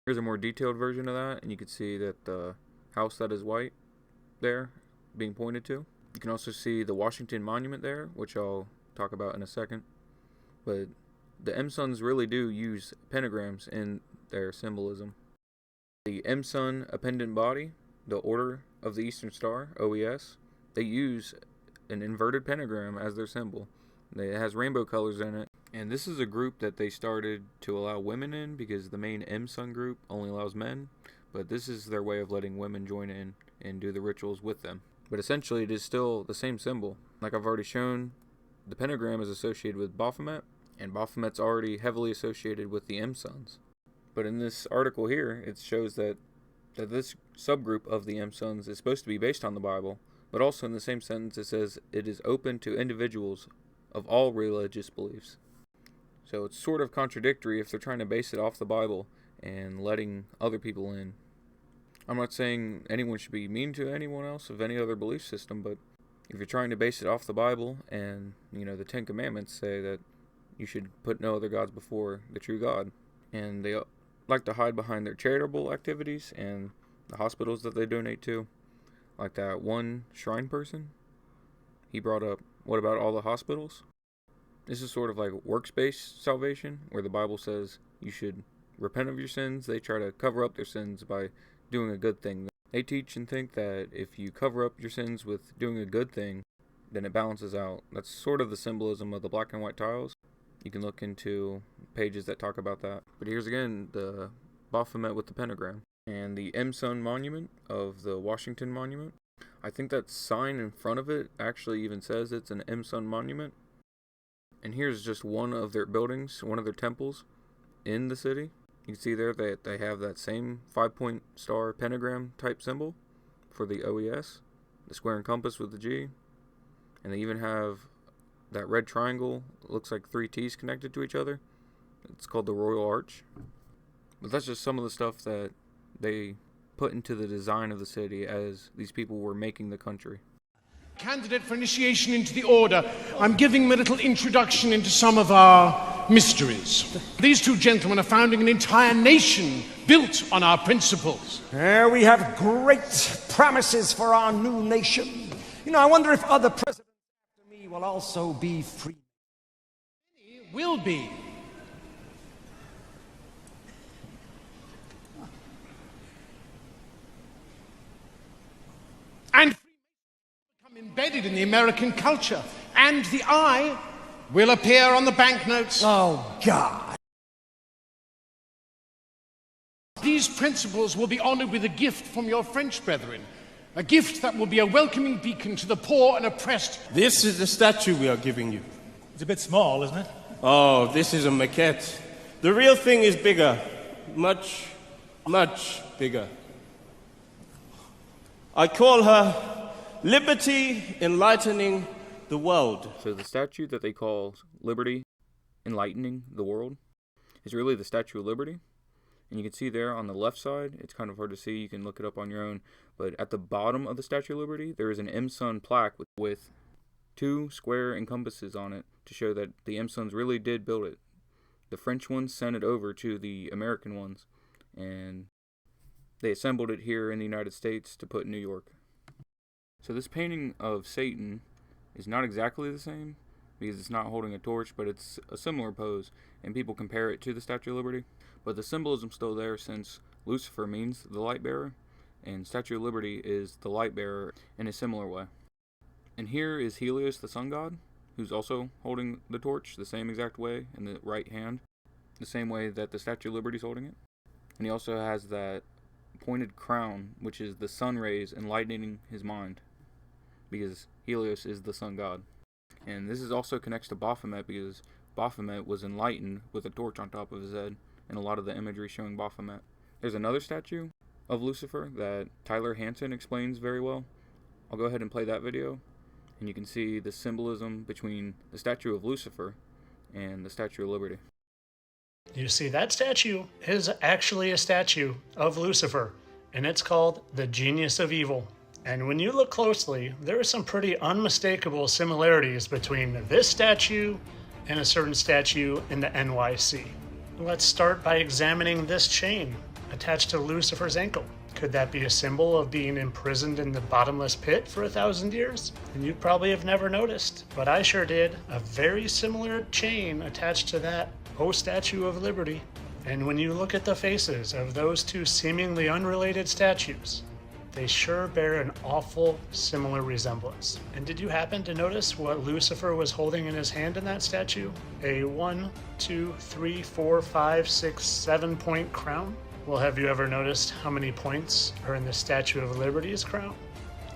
Here's a more detailed version of that, and you can see that the house that is white there being pointed to. You can also see the Washington Monument there, which I'll talk about in a second. But the M0ns really do use pentagrams in their symbolism. The M0ns appendant body, the Order of the Eastern Star, OES, they use an inverted pentagram as their symbol. It has rainbow colors in it. And this is a group that they started to allow women in because the main M0ns group only allows men. But this is their way of letting women join in and do the rituals with them. But essentially it is still the same symbol. Like I've already shown, the pentagram is associated with Baphomet, and Baphomet's already heavily associated with the M0ns. But in this article here, it shows that this subgroup of the M0ns is supposed to be based on the Bible, but also in the same sentence it says it is open to individuals of all religious beliefs. So it's sort of contradictory if they're trying to base it off the Bible and letting other people in. I'm not saying anyone should be mean to anyone else of any other belief system, but if you're trying to base it off the Bible and, the Ten Commandments say that you should put no other gods before the true God, and they like to hide behind their charitable activities and the hospitals that they donate to, like that one shrine person, he brought up, what about all the hospitals? This is sort of like works-based salvation, where the Bible says you should repent of your sins. They try to cover up their sins by doing a good thing. They teach and think that if you cover up your sins with doing a good thing, then it balances out. That's sort of the symbolism of the black and white tiles. You can look into pages that talk about that. But here's again the Baphomet with the pentagram. And the M0ns monument of the Washington Monument. I think that sign in front of it actually even says it's an M0ns monument. And here's just one of their buildings, one of their temples in the city. You can see there that they have that same 5-point star pentagram type symbol for the OES, the square and compass with the G. And they even have that red triangle, looks like 3 T's connected to each other. It's called the Royal Arch. But that's just some of the stuff that they put into the design of the city as these people were making the country. Candidate for initiation into the order, I'm giving them a little introduction into some of our mysteries. These two gentlemen are founding an entire nation built on our principles. We have great promises for our new nation. I wonder if other presidents after me will also be free. Will be. And become embedded in the American culture. And the I will appear on the banknotes. Oh, God. These principles will be honored with a gift from your French brethren. A gift that will be a welcoming beacon to the poor and oppressed. This is the statue we are giving you. It's a bit small, isn't it? Oh, this is a maquette. The real thing is bigger. Much, much bigger. I call her Liberty Enlightening the World. So the statue that they call Liberty Enlightening the World is really the Statue of Liberty. And you can see there on the left side, it's kind of hard to see, you can look it up on your own, but at the bottom of the Statue of Liberty, there is an M-Sun plaque with 2 square encompasses on it to show that the M-Sons really did build it. The French ones sent it over to the American ones, and they assembled it here in the United States to put in New York. So this painting of Satan is not exactly the same, because it's not holding a torch, but it's a similar pose, and people compare it to the Statue of Liberty. But the symbolism's still there, since Lucifer means the light bearer, and Statue of Liberty is the light bearer in a similar way. And here is Helios, the sun god, who's also holding the torch the same exact way in the right hand, the same way that the Statue of Liberty is holding it. And he also has that pointed crown, which is the sun rays enlightening his mind, because Helios is the sun god. And this is also connects to Baphomet, because Baphomet was enlightened with a torch on top of his head, and a lot of the imagery showing Baphomet. There's another statue of Lucifer that Tyler Hansen explains very well. I'll go ahead and play that video, and you can see the symbolism between the statue of Lucifer and the Statue of Liberty. You see, that statue is actually a statue of Lucifer, and it's called the Genius of Evil. And when you look closely, there are some pretty unmistakable similarities between this statue and a certain statue in the NYC. Let's start by examining this chain attached to Lucifer's ankle. Could that be a symbol of being imprisoned in the bottomless pit for 1,000 years? And you probably have never noticed, but I sure did. A very similar chain attached to that Statue of Liberty. And when you look at the faces of those two seemingly unrelated statues, they sure bear an awful similar resemblance. And did you happen to notice what Lucifer was holding in his hand in that statue? A 1, 2, 3, 4, 5, 6, 7 point crown? Well, have you ever noticed how many points are in the Statue of Liberty's crown?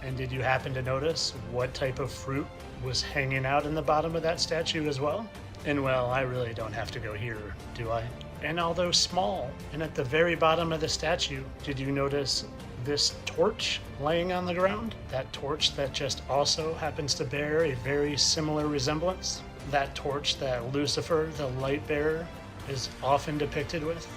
And did you happen to notice what type of fruit was hanging out in the bottom of that statue as well? And well, I really don't have to go here, do I? And although small, and at the very bottom of the statue, did you notice this torch laying on the ground? That torch that just also happens to bear a very similar resemblance? That torch that Lucifer, the light bearer, is often depicted with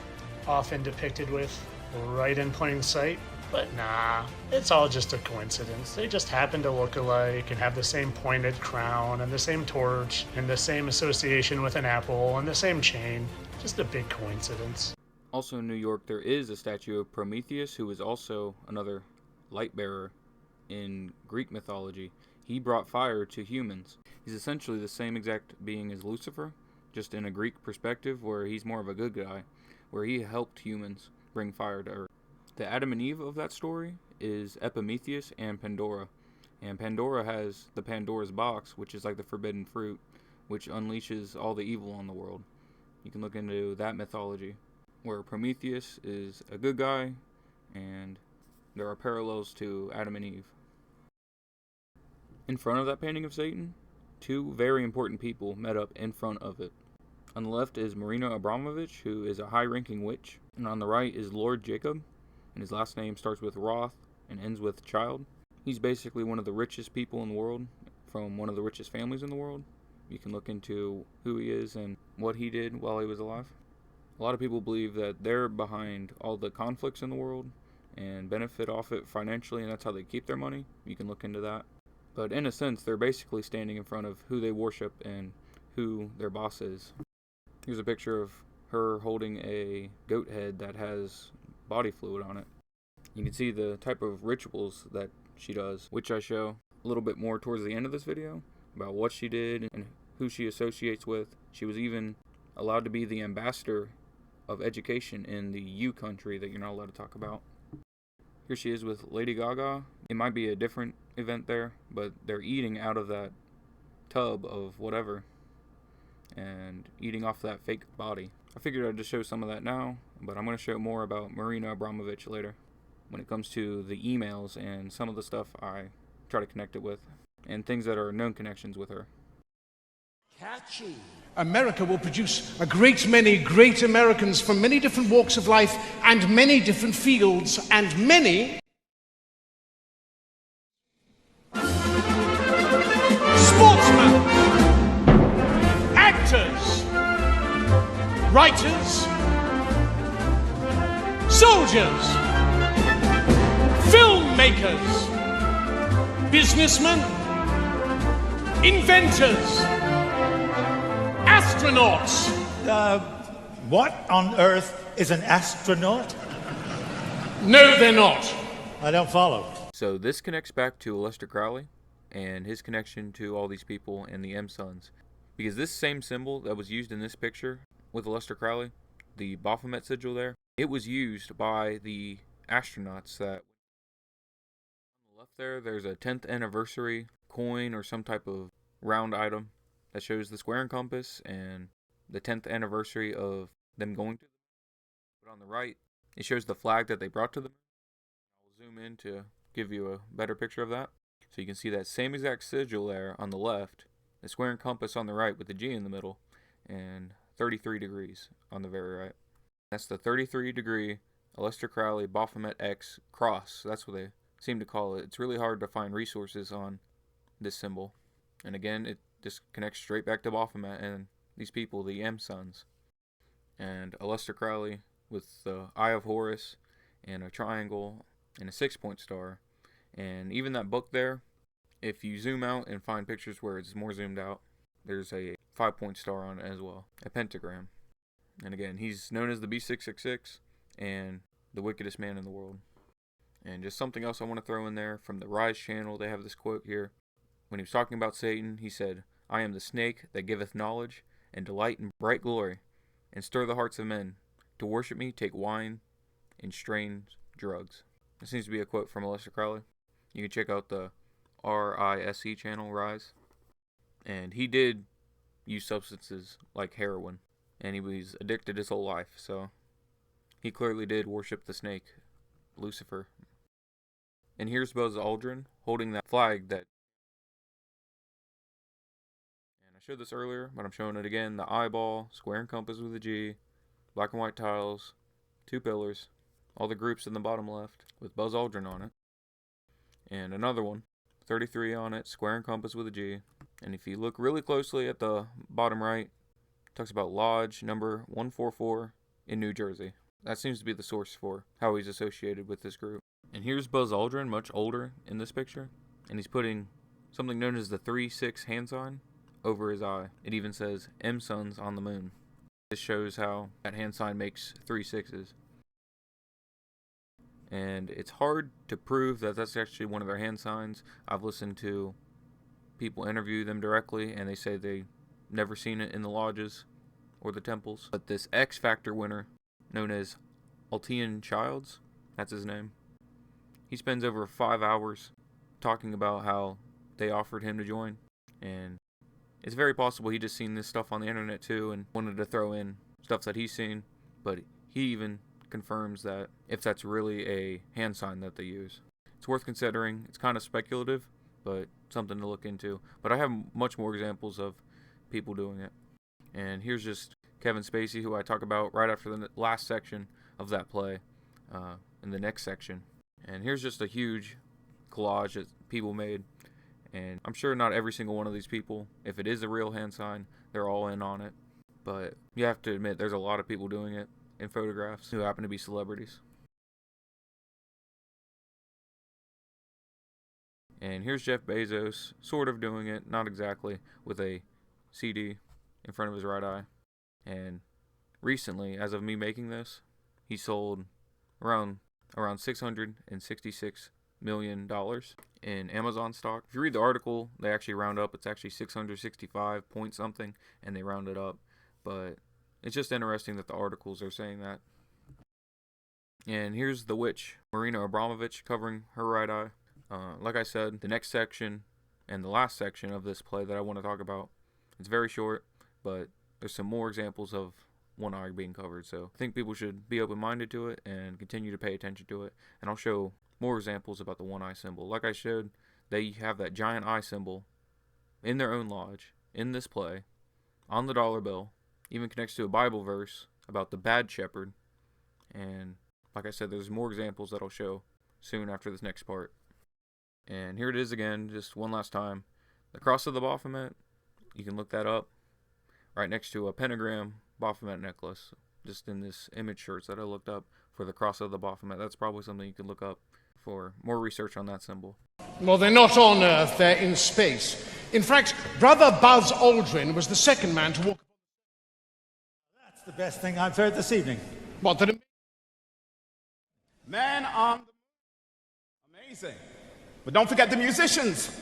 right in plain sight. But nah, it's all just a coincidence. They just happen to look alike and have the same pointed crown and the same torch and the same association with an apple and the same chain. Just a big coincidence. Also in New York, there is a statue of Prometheus, who is also another light bearer in Greek mythology. He brought fire to humans. He's essentially the same exact being as Lucifer, just in a Greek perspective, where he's more of a good guy, where he helped humans bring fire to Earth. The Adam and Eve of that story is Epimetheus and Pandora. And Pandora has the Pandora's box, which is like the forbidden fruit, which unleashes all the evil on the world. You can look into that mythology, where Prometheus is a good guy, and there are parallels to Adam and Eve. In front of that painting of Satan, 2 very important people met up in front of it. On the left is Marina Abramovich, who is a high-ranking witch, and on the right is Lord Jacob, and his last name starts with Roth and ends with Child. He's basically one of the richest people in the world, from one of the richest families in the world. You can look into who he is and what he did while he was alive. A lot of people believe that they're behind all the conflicts in the world and benefit off it financially, and that's how they keep their money. You can look into that. But in a sense, they're basically standing in front of who they worship and who their boss is. Here's a picture of her holding a goat head that has body fluid on it. You can see the type of rituals that she does, which I show a little bit more towards the end of this video, about what she did and who she associates with. She was even allowed to be the ambassador of education in the U country that you're not allowed to talk about. Here she is with Lady Gaga. It might be a different event there, but they're eating out of that tub of whatever and eating off that fake body. I figured I'd just show some of that now, but I'm going to show more about Marina Abramovich later when it comes to the emails and some of the stuff I try to connect it with and things that are known connections with her. Catchy. America will produce a great many great Americans from many different walks of life and many different fields and many sportsmen, actors, writers, soldiers, filmmakers, businessmen, inventors, astronauts. What on earth is an astronaut? No, they're not. I don't follow. So this connects back to Aleister Crowley and his connection to all these people and the M0ns. Because this same symbol that was used in this picture with Aleister Crowley, the Baphomet sigil there, it was used by the astronauts that... On the left there's a 10th anniversary coin or some type of round item that shows the square and compass and the 10th anniversary of them going to the moon. But on the right, it shows the flag that they brought to the moon. I'll zoom in to give you a better picture of that. So you can see that same exact sigil there on the left, the square and compass on the right with the G in the middle, and 33 degrees on the very right. That's the 33 degree Aleister Crowley Baphomet X cross. That's what they seem to call it. It's really hard to find resources on this symbol. And again, it just connects straight back to Baphomet and these people, the M0ns. And Aleister Crowley with the Eye of Horus and a triangle and a 6-point star. And even that book there, if you zoom out and find pictures where it's more zoomed out, there's a 5-point star on it as well, a pentagram. And again, he's known as the B666 and the wickedest man in the world. And just something else I want to throw in there from the Rise channel, they have this quote here. When he was talking about Satan, he said, "I am the snake that giveth knowledge and delight in bright glory, and stir the hearts of men. To worship me, take wine and strange drugs." This seems to be a quote from Aleister Crowley. You can check out the RISE channel, Rise. And he did use substances like heroin, and he was addicted his whole life, so he clearly did worship the snake, Lucifer. And here's Buzz Aldrin holding that flag that... And I showed this earlier, but I'm showing it again. The eyeball, square and compass with a G, black and white tiles, 2 pillars, all the groups in the bottom left with Buzz Aldrin on it. And another one, 33 on it, square and compass with a G. And if you look really closely at the bottom right, it talks about Lodge number 144 in New Jersey. That seems to be the source for how he's associated with this group. And here's Buzz Aldrin, much older in this picture. And he's putting something known as the 3-6 hand sign over his eye. It even says M0ns on the moon. This shows how that hand sign makes 3 6s. And it's hard to prove that that's actually one of their hand signs. I've listened to people interview them directly, and they say they never seen it in the lodges or the temples. But this X Factor winner, known as Altian Childs, that's his name, he spends over 5 hours talking about how they offered him to join. And it's very possible he just seen this stuff on the internet too and wanted to throw in stuff that he's seen. But he even confirms that if that's really a hand sign that they use. It's worth considering. It's kind of speculative, but something to look into. But I have much more examples of people doing it. And here's just Kevin Spacey, who I talk about right after the last section of that play, in the next section. And here's just a huge collage that people made. And I'm sure not every single one of these people, if it is a real hand sign, they're all in on it. But you have to admit, there's a lot of people doing it in photographs who happen to be celebrities. And here's Jeff Bezos, sort of doing it, not exactly, with a CD in front of his right eye. And recently, as of me making this, he sold around $666 million in Amazon stock. If you read the article, they actually round up. It's actually 665 point something, and they round it up. But it's just interesting that the articles are saying that. And here's the witch, Marina Abramovich, covering her right eye. Like I said, the next section and the last section of this play that I want to talk about, it's very short, but there's some more examples of one eye being covered. So I think people should be open-minded to it and continue to pay attention to it. And I'll show more examples about the one eye symbol. Like I showed, they have that giant eye symbol in their own lodge, in this play, on the dollar bill. Even connects to a Bible verse about the bad shepherd. And like I said, there's more examples that I'll show soon after this next part. And here it is again, just one last time. The cross of the Baphomet, you can look that up, right next to a pentagram Baphomet necklace. just in this image search that I looked up for the cross of the Baphomet. That's probably something you could look up for more research on that symbol. Well, they're not on Earth, they're in space. In fact, Brother Buzz Aldrin was the second man to walk. That's the best thing I've heard this evening. What, that... Man on the moon. Amazing. But don't forget the musicians.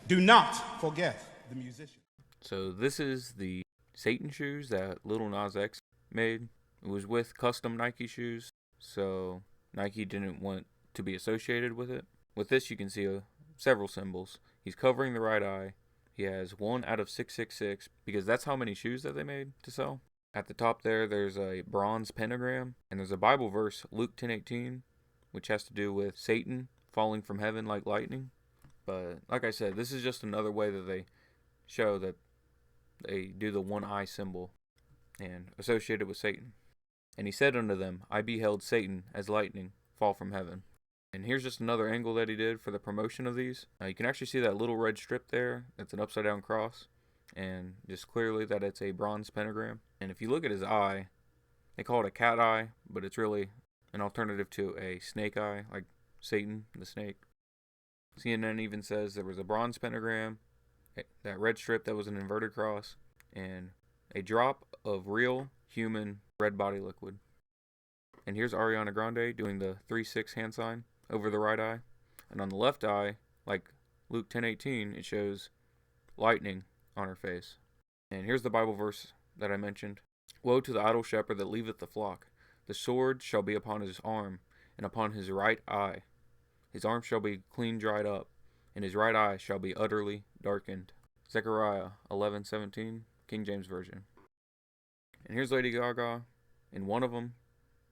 Do not forget the musicians. So this is the Satan shoes that Lil Nas X made. It was with custom Nike shoes, so Nike didn't want to be associated with it. With this, you can see several symbols. He's covering the right eye. He has 1 out of 666 because that's how many shoes that they made to sell. At the top there's a bronze pentagram, and there's a Bible verse, Luke 10:18, which has to do with Satan falling from heaven like lightning. But like I said, this is just another way that they show that they do the one eye symbol and associate it with Satan. And he said unto them, I beheld Satan as lightning fall from heaven. And here's just another angle that he did for the promotion of these. You can actually see that little red strip there. It's an upside down cross. And just clearly that it's a bronze pentagram. And if you look at his eye, they call it a cat eye, but it's really an alternative to a snake eye, like Satan, the snake. CNN even says there was a bronze pentagram, that red strip that was an inverted cross, and a drop of real human red body liquid. And here's Ariana Grande doing the 3-6 hand sign over the right eye. And on the left eye, like Luke 10:18, it shows lightning on her face. And here's the Bible verse that I mentioned. Woe to the idle shepherd that leaveth the flock. The sword shall be upon his arm, and upon his right eye. His arm shall be clean dried up, and his right eye shall be utterly darkened. Zechariah 11:17, King James Version. And here's Lady Gaga. In one of them,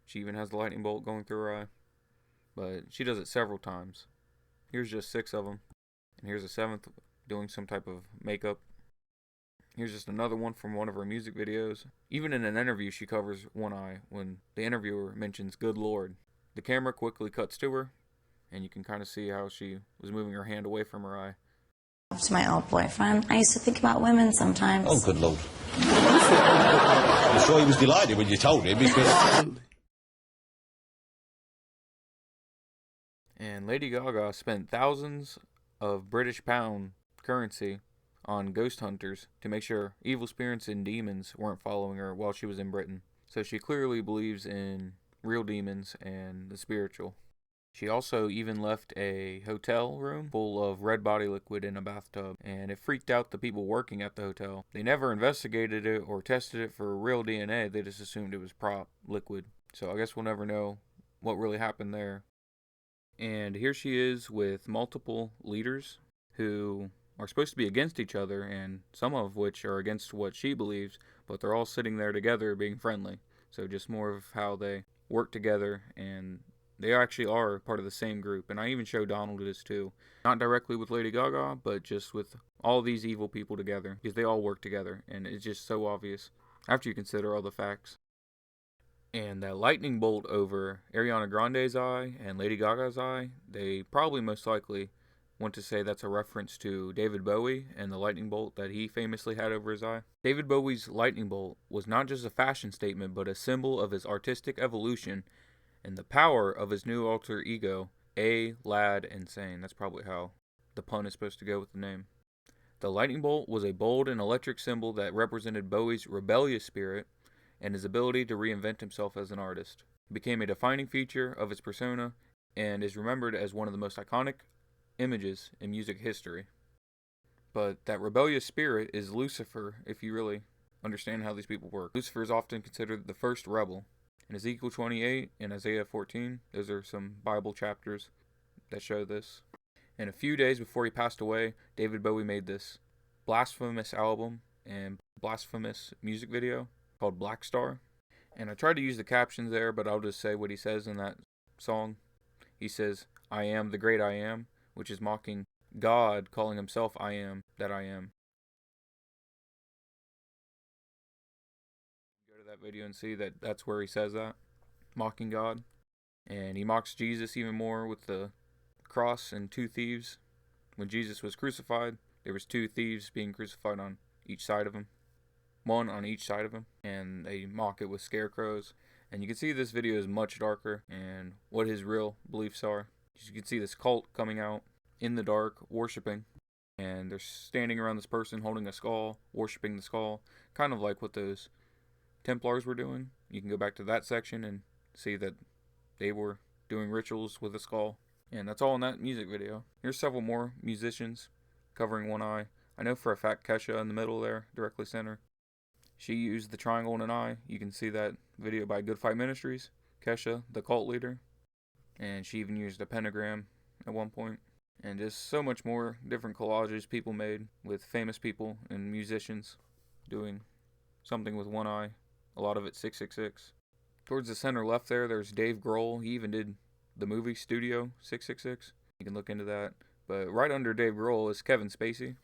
she even has the lightning bolt going through her eye. But she does it several times. Here's just 6 of them. And here's a 7th doing some type of makeup. Here's just another one from one of her music videos. Even in an interview, she covers one eye when the interviewer mentions good Lord. The camera quickly cuts to her, and you can kind of see how she was moving her hand away from her eye. To my old boyfriend, I used to think about women sometimes. Oh, good Lord. I'm sure he was delighted when you told him because... And Lady Gaga spent thousands of British pound currency on ghost hunters to make sure evil spirits and demons weren't following her while she was in Britain. So she clearly believes in real demons and the spiritual. She also even left a hotel room full of red body liquid in a bathtub, and it freaked out the people working at the hotel. They never investigated it or tested it for real DNA, they just assumed it was prop liquid. So I guess we'll never know what really happened there. And here she is with multiple leaders who are supposed to be against each other, and some of which are against what she believes, but they're all sitting there together being friendly. So just more of how they work together, and they actually are part of the same group. And I even show Donald this too. Not directly with Lady Gaga, but just with all these evil people together, because they all work together, and it's just so obvious after you consider all the facts. And that lightning bolt over Ariana Grande's eye and Lady Gaga's eye, they probably most likely want to say that's a reference to David Bowie and the lightning bolt that he famously had over his eye. David Bowie's lightning bolt was not just a fashion statement, but a symbol of his artistic evolution and the power of his new alter ego, A. Lad Insane. That's probably how the pun is supposed to go with the name. The lightning bolt was a bold and electric symbol that represented Bowie's rebellious spirit and his ability to reinvent himself as an artist. It became a defining feature of his persona and is remembered as one of the most iconic images in music history. But that rebellious spirit is Lucifer, if you really understand how these people work. Lucifer is often considered the first rebel. In Ezekiel 28 and Isaiah 14, those are some Bible chapters that show this. And a few days before he passed away, David Bowie made this blasphemous album and blasphemous music video called Black Star. And I tried to use the captions there, but I'll just say what he says in that song. He says, I am the great I am, which is mocking God calling himself I am that I am. Go to that video and see that that's where he says that, mocking God. And he mocks Jesus even more with the cross and 2 thieves. When Jesus was crucified, there was 2 thieves being crucified on each side of him. one on each side of him, and they mock it with scarecrows. And you can see this video is much darker and what his real beliefs are. You can see this cult coming out in the dark, worshiping, and they're standing around this person holding a skull, worshiping the skull, kind of like what those Templars were doing. You can go back to that section and see that they were doing rituals with a skull. And that's all in that music video. Here's several more musicians covering one eye. I know for a fact Kesha in the middle there, directly center, she used the triangle and an eye. You can see that video by Good Fight Ministries, Kesha, the cult leader. And she even used a pentagram at one point. And just so much more different collages people made with famous people and musicians doing something with one eye. A lot of it 666. Towards the center left there's Dave Grohl. He even did the movie Studio 666. You can look into that. But right under Dave Grohl is Kevin Spacey.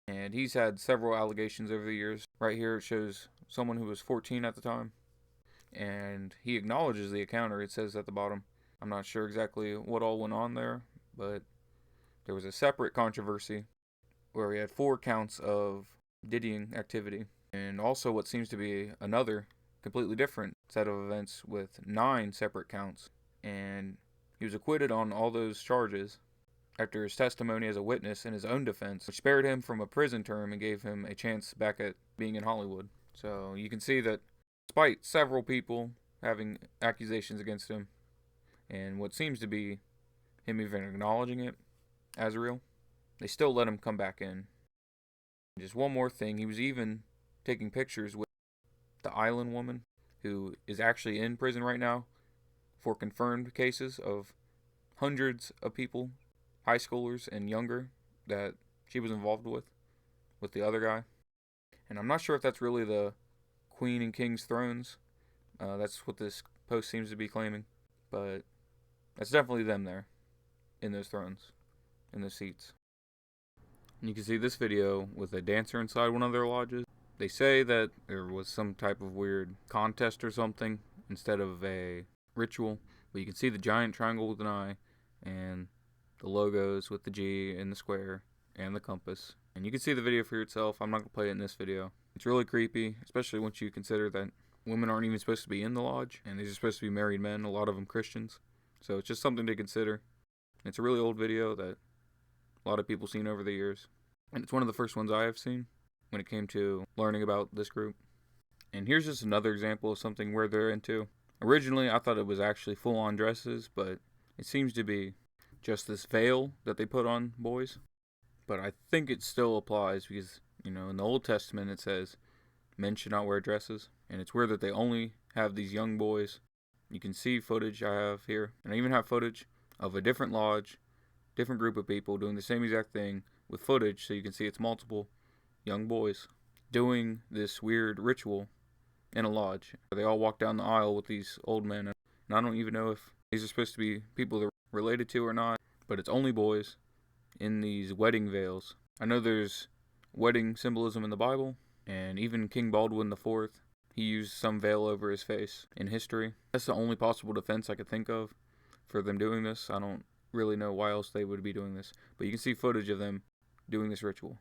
And he's had several allegations over the years. Right here it shows someone who was 14 at the time. And he acknowledges the encounter, it says at the bottom. I'm not sure exactly what all went on there, but there was a separate controversy where we had 4 counts of diddying activity. And also what seems to be another completely different set of events with 9 separate counts. And he was acquitted on all those charges after his testimony as a witness in his own defense, which spared him from a prison term and gave him a chance back at being in Hollywood. So you can see that despite several people having accusations against him, and what seems to be him even acknowledging it as real, they still let him come back in. Just one more thing, he was even taking pictures with the island woman who is actually in prison right now for confirmed cases of hundreds of people, high schoolers and younger, that she was involved with the other guy. And I'm not sure if that's really the Queen and King's thrones. That's what this post seems to be claiming. But that's definitely them there in those thrones, in those seats. And you can see this video with a dancer inside one of their lodges. They say that there was some type of weird contest or something instead of a ritual. But you can see the giant triangle with an eye and the logos with the G and the square and the compass. And you can see the video for yourself. I'm not going to play it in this video. It's really creepy, especially once you consider that women aren't even supposed to be in the lodge, and these are supposed to be married men, a lot of them Christians. So it's just something to consider. It's a really old video that a lot of people seen over the years. And it's one of the first ones I have seen when it came to learning about this group. And here's just another example of something where they're into. Originally, I thought it was actually full-on dresses, but it seems to be just this veil that they put on boys. But I think it still applies because, you know, in the Old Testament it says men should not wear dresses. And it's weird that they only have these young boys. You can see footage I have here. And I even have footage of a different lodge, different group of people doing the same exact thing with footage, so you can see it's multiple young boys doing this weird ritual in a lodge. They all walk down the aisle with these old men. And I don't even know if these are supposed to be people they're related to or not, but it's only boys in these wedding veils. I know there's wedding symbolism in the Bible, and even King Baldwin IV, he used some veil over his face in history. That's the only possible defense I could think of for them doing this. I don't really know why else they would be doing this, but you can see footage of them doing this ritual.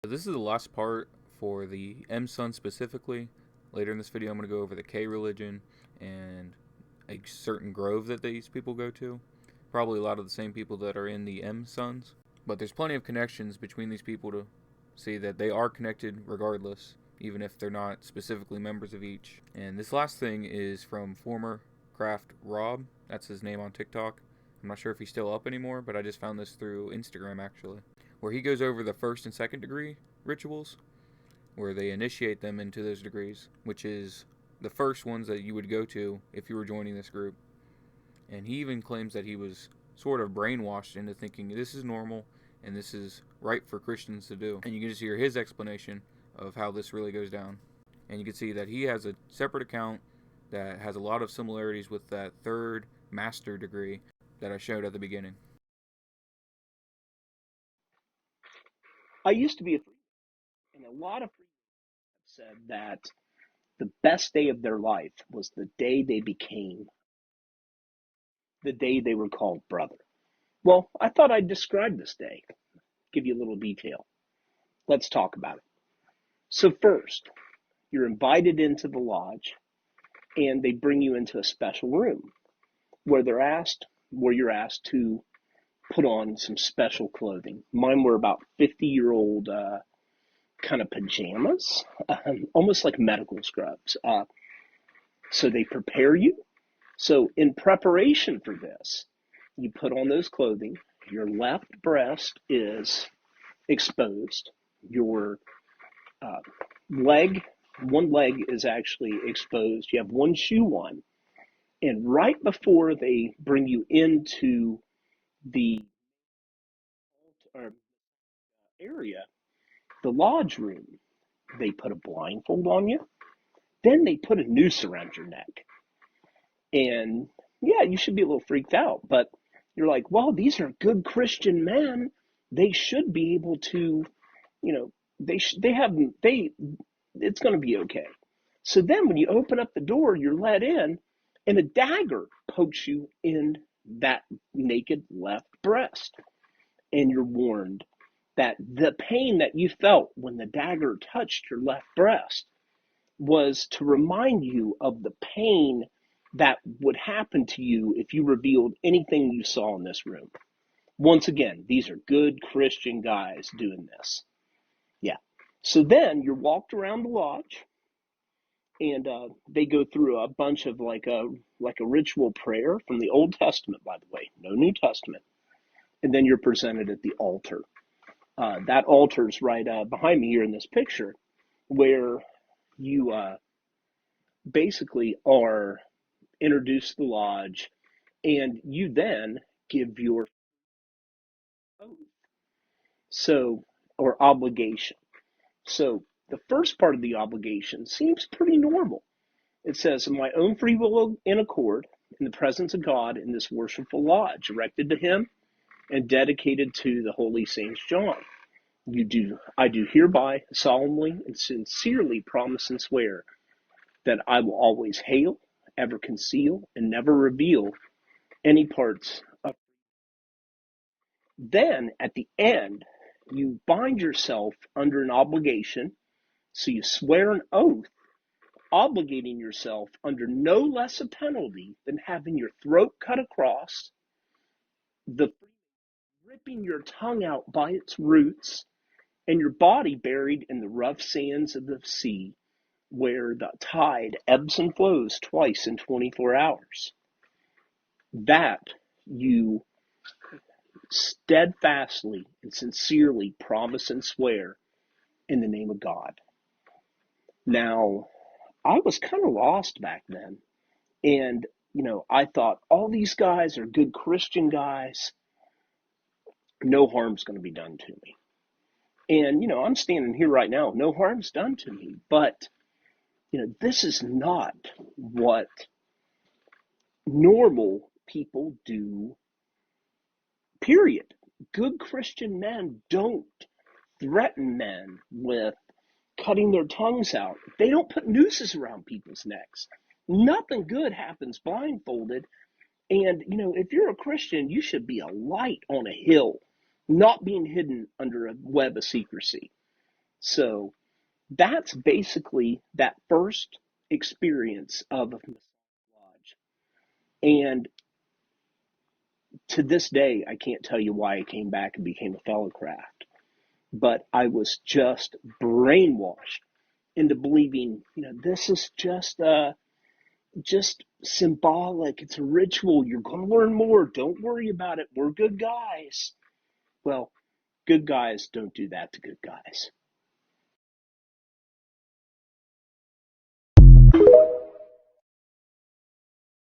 This is the last part for the M-Son specifically. Later in this video I'm going to go over the K religion and a certain grove that these people go to. Probably a lot of the same people that are in the M-Sons. But there's plenty of connections between these people to see that they are connected regardless, even if they're not specifically members of each. And this last thing is from former Craft Rob. That's his name on TikTok. I'm not sure if he's still up anymore, but I just found this through Instagram actually, where he goes over the 1st and 2nd degree rituals, where they initiate them into those degrees, which is the first ones that you would go to if you were joining this group. And he even claims that he was sort of brainwashed into thinking this is normal, and this is right for Christians to do. And you can just hear his explanation of how this really goes down. And you can see that he has a separate account that has a lot of similarities with that third master degree that I showed at the beginning. I used to be a Freeman, and a lot of Freemen have said that the best day of their life was the day they became, the day they were called brother. Well, I thought I'd describe this day, give you a little detail. Let's talk about it. So first, you're invited into the lodge, and they bring you into a special room where you're asked to put on some special clothing. Mine were about 50-year-old kind of pajamas, almost like medical scrubs. So they prepare you. So in preparation for this, you put on those clothing. Your left breast is exposed. Your one leg is actually exposed. You have one shoe on. And right before they bring you into the area, the lodge room, they put a blindfold on you. Then they put a noose around your neck. And yeah, you should be a little freaked out, but you're like, well, these are good Christian men. They should be able to, it's going to be okay. So then when you open up the door, you're let in, and a dagger pokes you in that naked left breast. And you're warned that the pain that you felt when the dagger touched your left breast was to remind you of the pain that would happen to you if you revealed anything you saw in this room. Once again, these are good Christian guys doing this. Yeah. So then you're walked around the lodge, and they go through a bunch of like a ritual prayer from the Old Testament, by the way, no New Testament. And then you're presented at the altar. That altar's right behind me here in this picture, where you basically are introduced to the lodge, and you then give your oath, or obligation. So the first part of the obligation seems pretty normal. It says, in my own free will and accord, in the presence of God, in this worshipful lodge, erected to him and dedicated to the holy Saint John, I do hereby solemnly and sincerely promise and swear that I will always hail, ever conceal, and never reveal any parts of. Then at the end, you bind yourself under an obligation. So you swear an oath, obligating yourself under no less a penalty than having your throat cut across, ripping your tongue out by its roots, and your body buried in the rough sands of the sea, where the tide ebbs and flows twice in 24 hours. That you steadfastly and sincerely promise and swear in the name of God. Now, I was kind of lost back then. And, I thought all these guys are good Christian guys. No harm's going to be done to me. And, I'm standing here right now. No harm's done to me. But, this is not what normal people do, period. Good Christian men don't threaten men with cutting their tongues out. They don't put nooses around people's necks. Nothing good happens blindfolded. And, if you're a Christian, you should be a light on a hill, not being hidden under a web of secrecy. So that's basically that first experience of a lodge. And to this day, I can't tell you why I came back and became a fellow craft. But I was just brainwashed into believing, this is just symbolic. It's a ritual. You're going to learn more. Don't worry about it. We're good guys. Well, good guys don't do that to good guys.